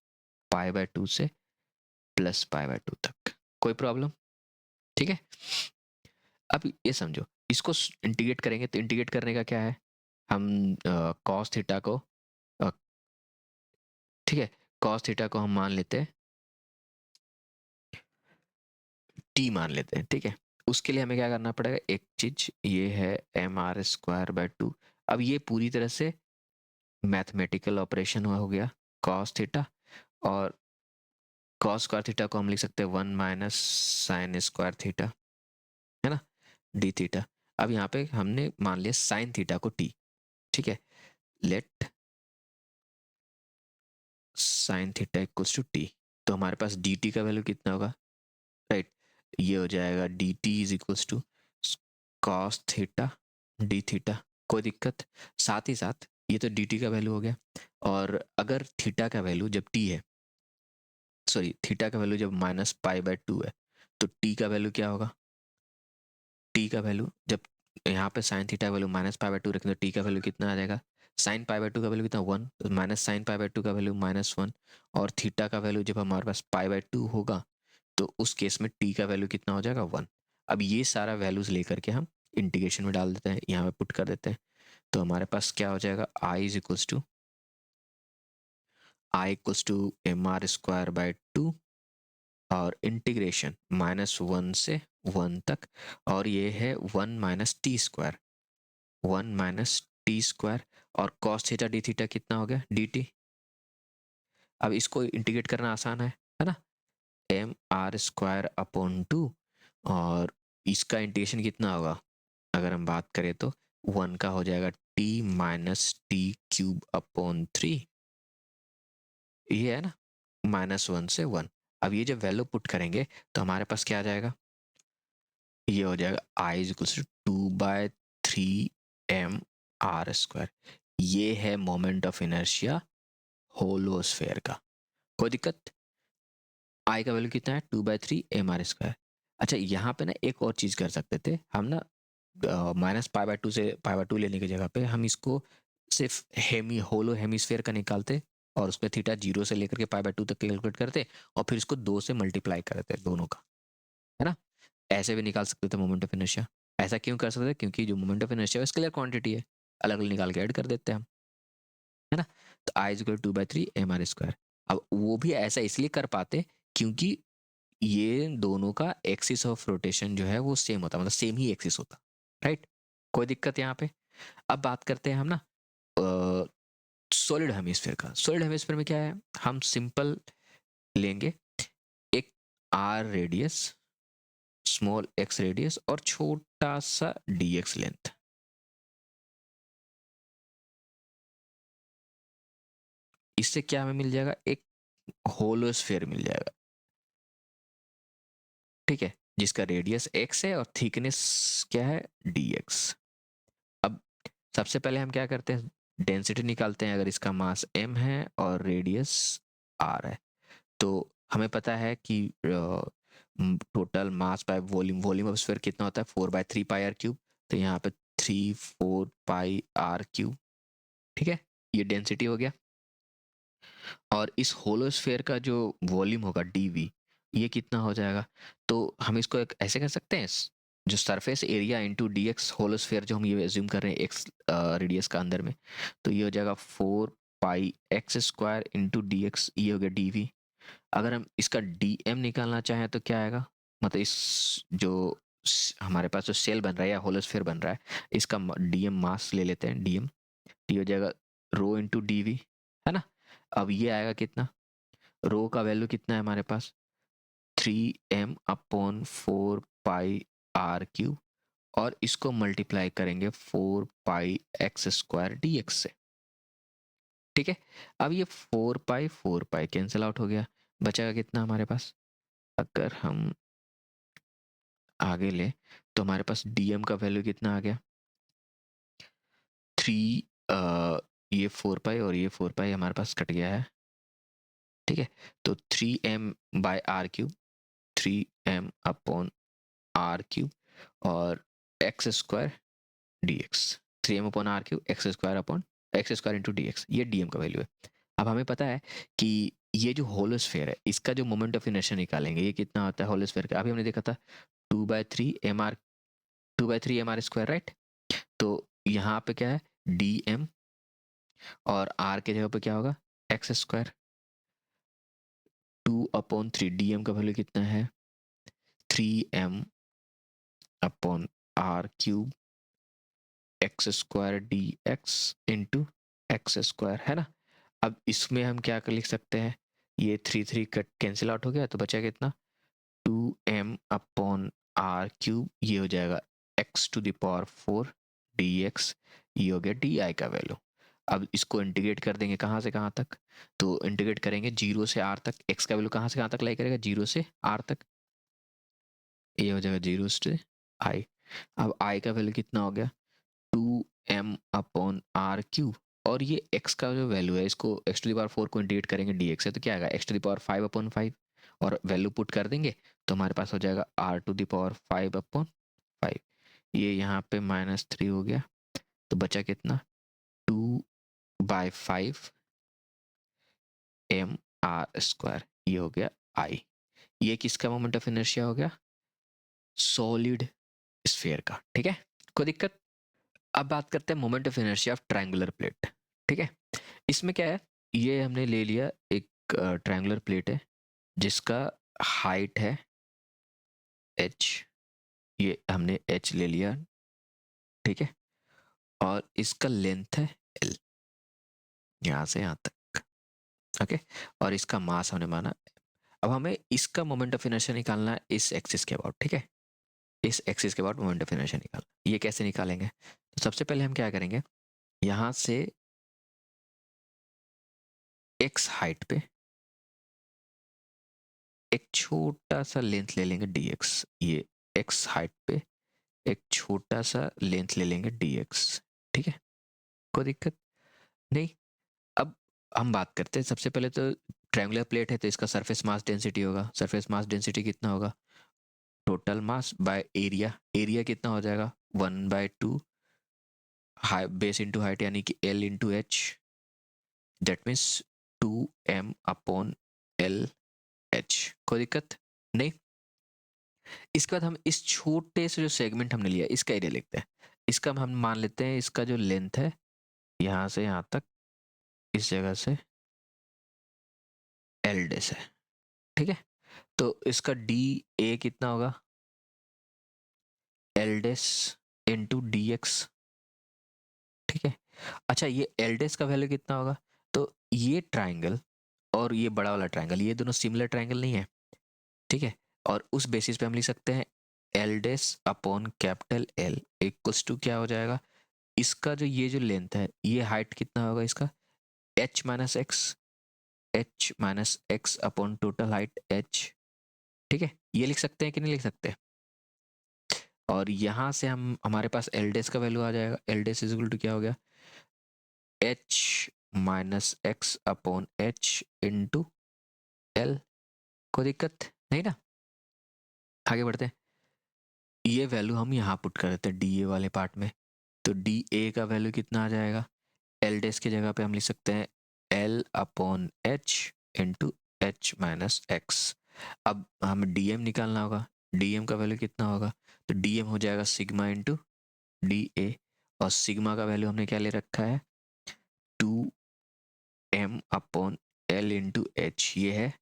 [SPEAKER 1] पाई बाय 2 से प्लस पाई बाय 2 तक. कोई प्रॉब्लम. ठीक है. अब ये समझो, इसको इंटीग्रेट करेंगे, तो इंटीग्रेट करने का क्या है, हम कॉस थीटा को, ठीक है, कॉस थीटा को हम मान लेते हैं टी मान लेते हैं. ठीक है. उसके लिए हमें क्या करना पड़ेगा, एक चीज ये है एम आर स्क्वायर बाय 2. अब ये पूरी तरह से मैथमेटिकल ऑपरेशन हो गया, कॉस थीटा, और कॉस स्क्वायर थीटा को हम लिख सकते हैं 1 माइनस साइन स्क्वायर थीटा, है ना, डी थीटा. अब यहाँ पे हमने मान लिया साइन थीटा को टी. ठीक है. Let sine theta equals to T. तो हमारे पास डी टी का वैल्यू कितना होगा, राइट. ये हो जाएगा D T is equals to cos theta D theta. कोई दिक्कत. साथ ही साथ ये तो डी टी का वैल्यू हो गया, और अगर थीटा का वैल्यू जब टी है, सॉरी थीटा का वैल्यू जब माइनस पाई बाय 2 है, तो टी का वैल्यू क्या होगा, टी का वैल्यू जब यहाँ पे साइन थीटा का वैल्यू माइनस पाई बाय 2 रखें, तो टी का वैल्यू कितना आ जाएगा, साइन पाई बाय 2 का वैल्यू कितना 1, तो माइनस साइन पाई बाय 2 का वैल्यू -1, और थीटा का वैल्यू जब हमारे पास पाई बाय 2 होगा, तो उस केस में टी का वैल्यू कितना हो जाएगा 1. अब ये सारा वैल्यूज लेकर के हम इंटीग्रेशन में डाल देते हैं, यहाँ पे पुट कर देते हैं. तो हमारे पास क्या हो जाएगा, I is equals to M R square by 2, और इंटीग्रेशन -1 से 1 तक, और ये है 1 minus T square, 1 minus T square, और कॉस थीटा डी थीटा कितना हो गया, डी टी. अब इसको इंटीग्रेट करना आसान है ना, एम आर स्क्वायर अपॉन 2, और इसका इंटीग्रेशन कितना होगा, अगर हम बात करें तो 1 का हो जाएगा T minus T cube upon 3, ये है ना, -1 से 1. अब ये जब वैल्यू पुट करेंगे, तो हमारे पास क्या आ जाएगा, ये हो जाएगा I is equals to 2/3 M are square. ये है मोमेंट ऑफ इनर्शिया होलोस्फेयर का. कोई दिक्कत. आई का वैल्यू कितना है, 2/3 एम आर स्क्वायर. अच्छा, यहाँ पे ना एक और चीज कर सकते थे हम ना, माइनस पाई बाय 2 से पाई बाय 2 लेने की जगह पे हम इसको सिर्फ होलो हेमिस्फेयर का निकालते, और उसमें थीटा 0 से लेकर के पाई बाय 2 तक कैलकुलेट करते, और फिर इसको 2 से मल्टीप्लाई करते दोनों का, है ना. ऐसे भी निकाल सकते थे मोमेंट ऑफ इनर्शिया. ऐसा क्यों कर सकते थे, क्योंकि जो मोमेंट ऑफ इनर्शिया है स्केलर क्वांटिटी है, अलग अलग निकाल के ऐड कर देते हैं हम, है ना. तो I is equal 2/3 M are square. अब वो भी ऐसा इसलिए कर पाते क्योंकि ये दोनों का एक्सिस ऑफ रोटेशन जो है वो सेम होता, मतलब सेम ही एक्सिस होता, राइट. कोई दिक्कत यहाँ पे. अब बात करते हैं हम ना सॉलिड हेमिस्फीयर का। सॉलिड हेमिस्फीयर में क्या है, हम सिंपल लेंगे एक R radius, small X radius और छोटा सा डी एक्स लेंथ। इससे क्या हमें मिल जाएगा, एक होलोस्फीयर मिल जाएगा, ठीक है, जिसका रेडियस एक्स है और थिकनेस क्या है, डी एक्स। अब सबसे पहले हम क्या करते हैं, डेंसिटी निकालते हैं। अगर इसका मास m है और रेडियस r है, तो हमें पता है कि total mass by volume, volume of sphere कितना होता है, 4/3 πr³। तो यहाँ पे 3/4 πr³, ठीक है, ये डेंसिटी हो गया। और इस होलोस्फीयर का जो वॉल्यूम होगा dv, ये कितना हो जाएगा, तो हम इसको एक ऐसे कर सकते हैं, जो surface area into D X hollow sphere, जो हम ये एज्यूम कर रहे हैं एक्स रेडियस का अंदर में, तो ये हो जाएगा 4πx² इंटू डी एक्स, ये हो गया dv। अगर हम इसका dm निकालना चाहें तो क्या आएगा, मतलब इस जो हमारे पास जो सेल बन रहा है या होलोस्फीयर बन रहा है, इसका dm मास ले लेते हैं, dm, ये हो जाएगा रो इंटू dv, है ना। अब ये आएगा कितना, रो का वैल्यू कितना है हमारे पास, 3m/4πr³, और इसको मल्टीप्लाई करेंगे 4πx² से, ठीक है। अब ये 4π कैंसिल आउट हो गया, बचेगा कितना हमारे पास, अगर हम आगे ले तो हमारे पास dm का वैल्यू कितना आ गया, 3, ये 4π और ये 4π हमारे पास कट गया है, ठीक है। तो 3m/r³, 3m/r³ और x² dx, 3m/r³ x² into dx, ये dm का वैल्यू है। अब हमें पता है कि ये जो होलोस्फीयर है, इसका जो मोमेंट ऑफ इनर्शिया निकालेंगे, ये कितना होता है होलोस्फीयर का, अभी हमने देखा था 2/3 mr², राइट। तो यहाँ पे क्या है, dm, और r के जगह पे क्या होगा, x², 2/3, dm का वैल्यू कितना है, 3m/r³ x² dx into x², है ना। अब इसमें हम क्या कर लिख सकते हैं, ये 3 कट कैंसिल आउट हो गया, तो बचा कितना, 2m/r³, ये हो जाएगा x⁴ dx, ये हो गया di का वैल्यू। अब इसको इंटीग्रेट कर देंगे कहाँ से कहाँ तक, तो इंटीग्रेट करेंगे 0 से r तक, x का वैल्यू कहाँ से कहाँ तक लाई करेगा, 0 से r तक, ये हो जाएगा 0 से i। अब i का वैल्यू कितना हो गया, 2m/r³, और ये x का जो वैल्यू है, इसको x⁴ को इंटीग्रेट करेंगे dx से, तो क्या आएगा, x⁵5/5, और वैल्यू पुट कर देंगे तो हमारे पास हो जाएगा r⁵5/5। ये यहाँ पे -3 हो गया, तो बचा कितना, 2/5 mr², ये हो गया i। ये किसका मोमेंट ऑफ इनर्शिया हो गया, सॉलिड स्फीयर का, ठीक है, कोई दिक्कत। अब बात करते हैं moment of inertia of triangular plate, ठीक है। इसमें क्या है, ये हमने ले लिया एक ट्रायंगुलर प्लेट है, जिसका हाइट है h, ये हमने h ले लिया, ठीक है, और इसका लेंथ है l, यहाँ से यहाँ तक, ओके, और इसका मास हमने माना। अब हमें इसका मोमेंट ऑफ इनर्शिया निकालना है इस एक्सिस के अबाउट, ठीक है, इस एक्सिस के अबाउट मोमेंट ऑफ इनर्शिया निकालना, ये कैसे निकालेंगे, तो सबसे पहले हम क्या करेंगे, यहाँ से x हाइट पे एक छोटा सा लेंथ ले लेंगे dx, ये x हाइट पे एक छोटा सा लेंथ ले लेंगे dx, ठीक है, कोई दिक्कत नहीं। अब हम बात करते हैं, सबसे पहले तो ट्रायंगुलर प्लेट है तो इसका सरफेस मास डेंसिटी होगा, सरफेस मास डेंसिटी कितना होगा, total mass by area, area कितना हो जाएगा, 1/2 हाई बेस इंटू हाइट, यानी कि l into H, that means 2m/l/h, कोई दिक्कत नहीं। इसके बाद हम इस छोटे से जो सेगमेंट हमने लिया, इसका एरिया लिखते हैं। इसका हम मान लेते हैं, इसका जो लेंथ है यहाँ से यहाँ तक, इस जगह से l डेस है, ठीक है। तो इसका डी ए कितना होगा, l डेस इंटू डी एक्स, ठीक है। अच्छा, ये एल डेस का वैल्यू कितना होगा? तो ये ट्राइंगल और ये बड़ा वाला ट्राइंगल, ये दोनों सिमिलर ट्राइंगल नहीं है, ठीक है। और उस बेसिस पे हम लिख सकते हैं L dash upon capital L equals to क्या हो जाएगा, इसका जो ये जो लेंथ है, ये हाइट कितना होगा इसका, H minus x, H minus X upon total height H, ठीक है। ये लिख सकते हैं कि नहीं लिख सकते? और यहाँ से हम, हमारे पास एल डेस का वैल्यू आ जाएगा, L dash is equal to क्या हो गया, H minus X upon H into L. कोई दिक्कत नहीं ना? आगे बढ़ते हैं। ये वैल्यू हम यहाँ पुट कर देते हैं डी ए वाले पार्ट में। तो डी ए का वैल्यू कितना आ जाएगा, एल डेस की जगह पे हम लिख सकते हैं L upon H into H minus x. अब हमें डी एम निकालना होगा, डी एम का वैल्यू कितना होगा, तो डी एम हो जाएगा सिग्मा इंटू डी ए, और सिग्मा का वैल्यू हमने क्या ले रखा है, two M upon L into H ये है,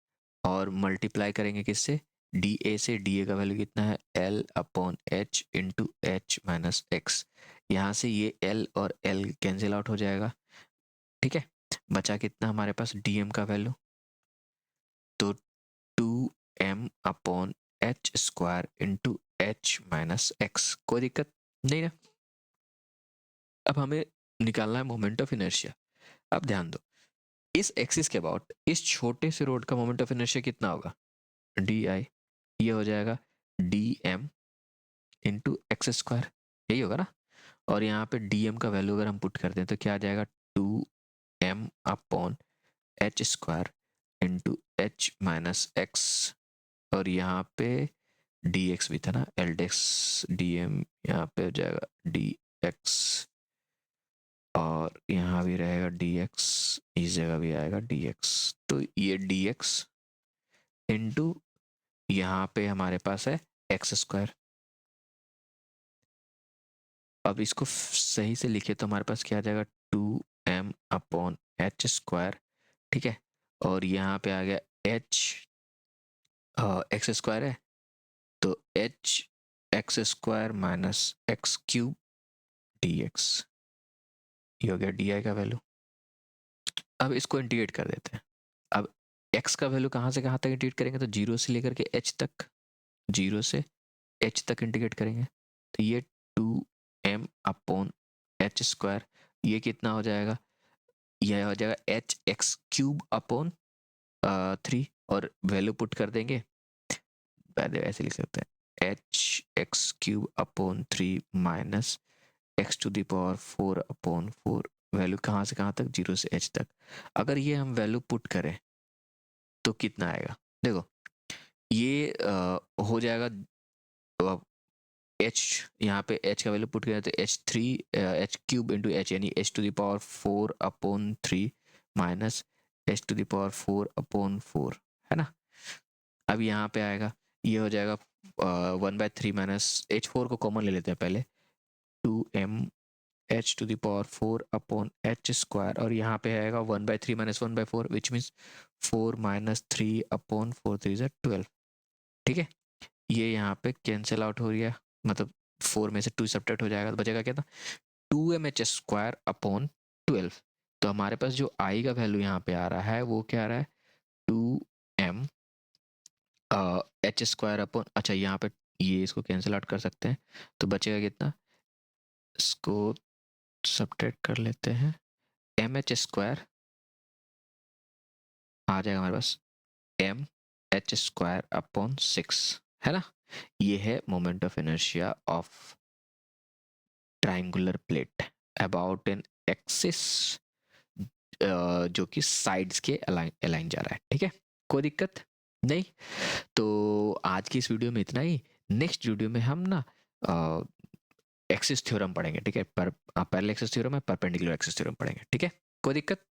[SPEAKER 1] और मल्टीप्लाई करेंगे किससे, डी ए से, डी ए का वैल्यू कितना है, L upon H into H minus x. यहाँ से ये एल और एल कैंसिल आउट हो जाएगा, ठीक है। बचा कितना हमारे पास, डी एम का वैल्यू, तो two M upon H square into H minus X. कोई दिक्कत नहीं ना? अब हमें निकालना है मोमेंट ऑफ इनर्शिया। अब ध्यान दो, इस एक्सिस के अबाउट इस छोटे से रोड का मोमेंट ऑफ इनर्शिया कितना होगा, डी आई, ये हो जाएगा D M into x square, यही होगा ना। और यहाँ पे डी एम का वैल्यू अगर हम पुट करते हैं तो क्या आ जाएगा, two M upon H square into H minus X, और यहाँ पे डी एक्स भी था ना, एल डेक्स डी एम, यहाँ पे हो जाएगा डी एक्स, और यहाँ भी रहेगा डी एक्स, इस जगह भी आएगा डी एक्स। तो ये डी एक्स इंटू यहाँ पे हमारे पास है एक्स स्क्वायर। अब इसको सही से लिखे तो हमारे पास क्या आ जाएगा, two M upon H square, ठीक है। और यहाँ पे आ गया एच, एक्स स्क्वायर है, तो H x square minus x cube D x, ये हो गया डी आई का वैल्यू। अब इसको इंटीग्रेट कर देते हैं। अब x का वैल्यू कहाँ से कहाँ तक इंटीग्रेट करेंगे, तो जीरो से लेकर के h तक, जीरो से h तक इंटीग्रेट करेंगे, तो ये two M upon H square, ये कितना हो जाएगा, यह हो जाएगा H X cube upon three, और वैल्यू पुट कर देंगे, पहले ऐसे लिख सकते हैं H X cube upon three minus X to the power four upon four, value कहाँ से कहाँ तक, जीरो से एच तक। अगर ये हम वैल्यू पुट करें तो कितना आएगा, देखो ये हो जाएगा एच, यहाँ पे एच का वैल्यू पुट करें तो H three, H cube into H, यानी H to the power four upon three minus H to the power four upon four, है ना। अब यहाँ पे आएगा, ये हो जाएगा one by three minus H four को कॉमन ले लेते हैं पहले, two M H to the power four upon H square, और यहाँ पे आएगा one by three minus one by four, which means four minus three upon four three is 12, ठीक है। ये यहाँ पे कैंसिल आउट हो गया, मतलब फोर में से टू सब्ट्रैक्ट हो जाएगा, तो बचेगा क्या था, two M H square upon 12। तो हमारे पास जो आई का वैल्यू यहाँ पे आ रहा है वो क्या आ रहा है, two M H square upon, अच्छा यहाँ पे ये इसको कैंसिल आउट कर सकते हैं, तो बचेगा कितना, इसको सब्ट्रैक्ट कर लेते हैं, एम एच स्क्वायर आ जाएगा हमारे पास M H square upon six, है ना। ये है moment of inertia of triangular plate about an axis, जो कि साइड्स के अलाइन जा रहा है, ठीक है। कोई दिक्कत नहीं? तो आज की इस वीडियो में इतना ही। नेक्स्ट वीडियो में हम ना एक्सिस थ्योरम पढ़ेंगे, ठीक है। पर पैरेलल एक्सिस थ्योरम है, परपेंडिकुलर एक्सिस थ्योरम पढ़ेंगे, ठीक है। कोई दिक्कत?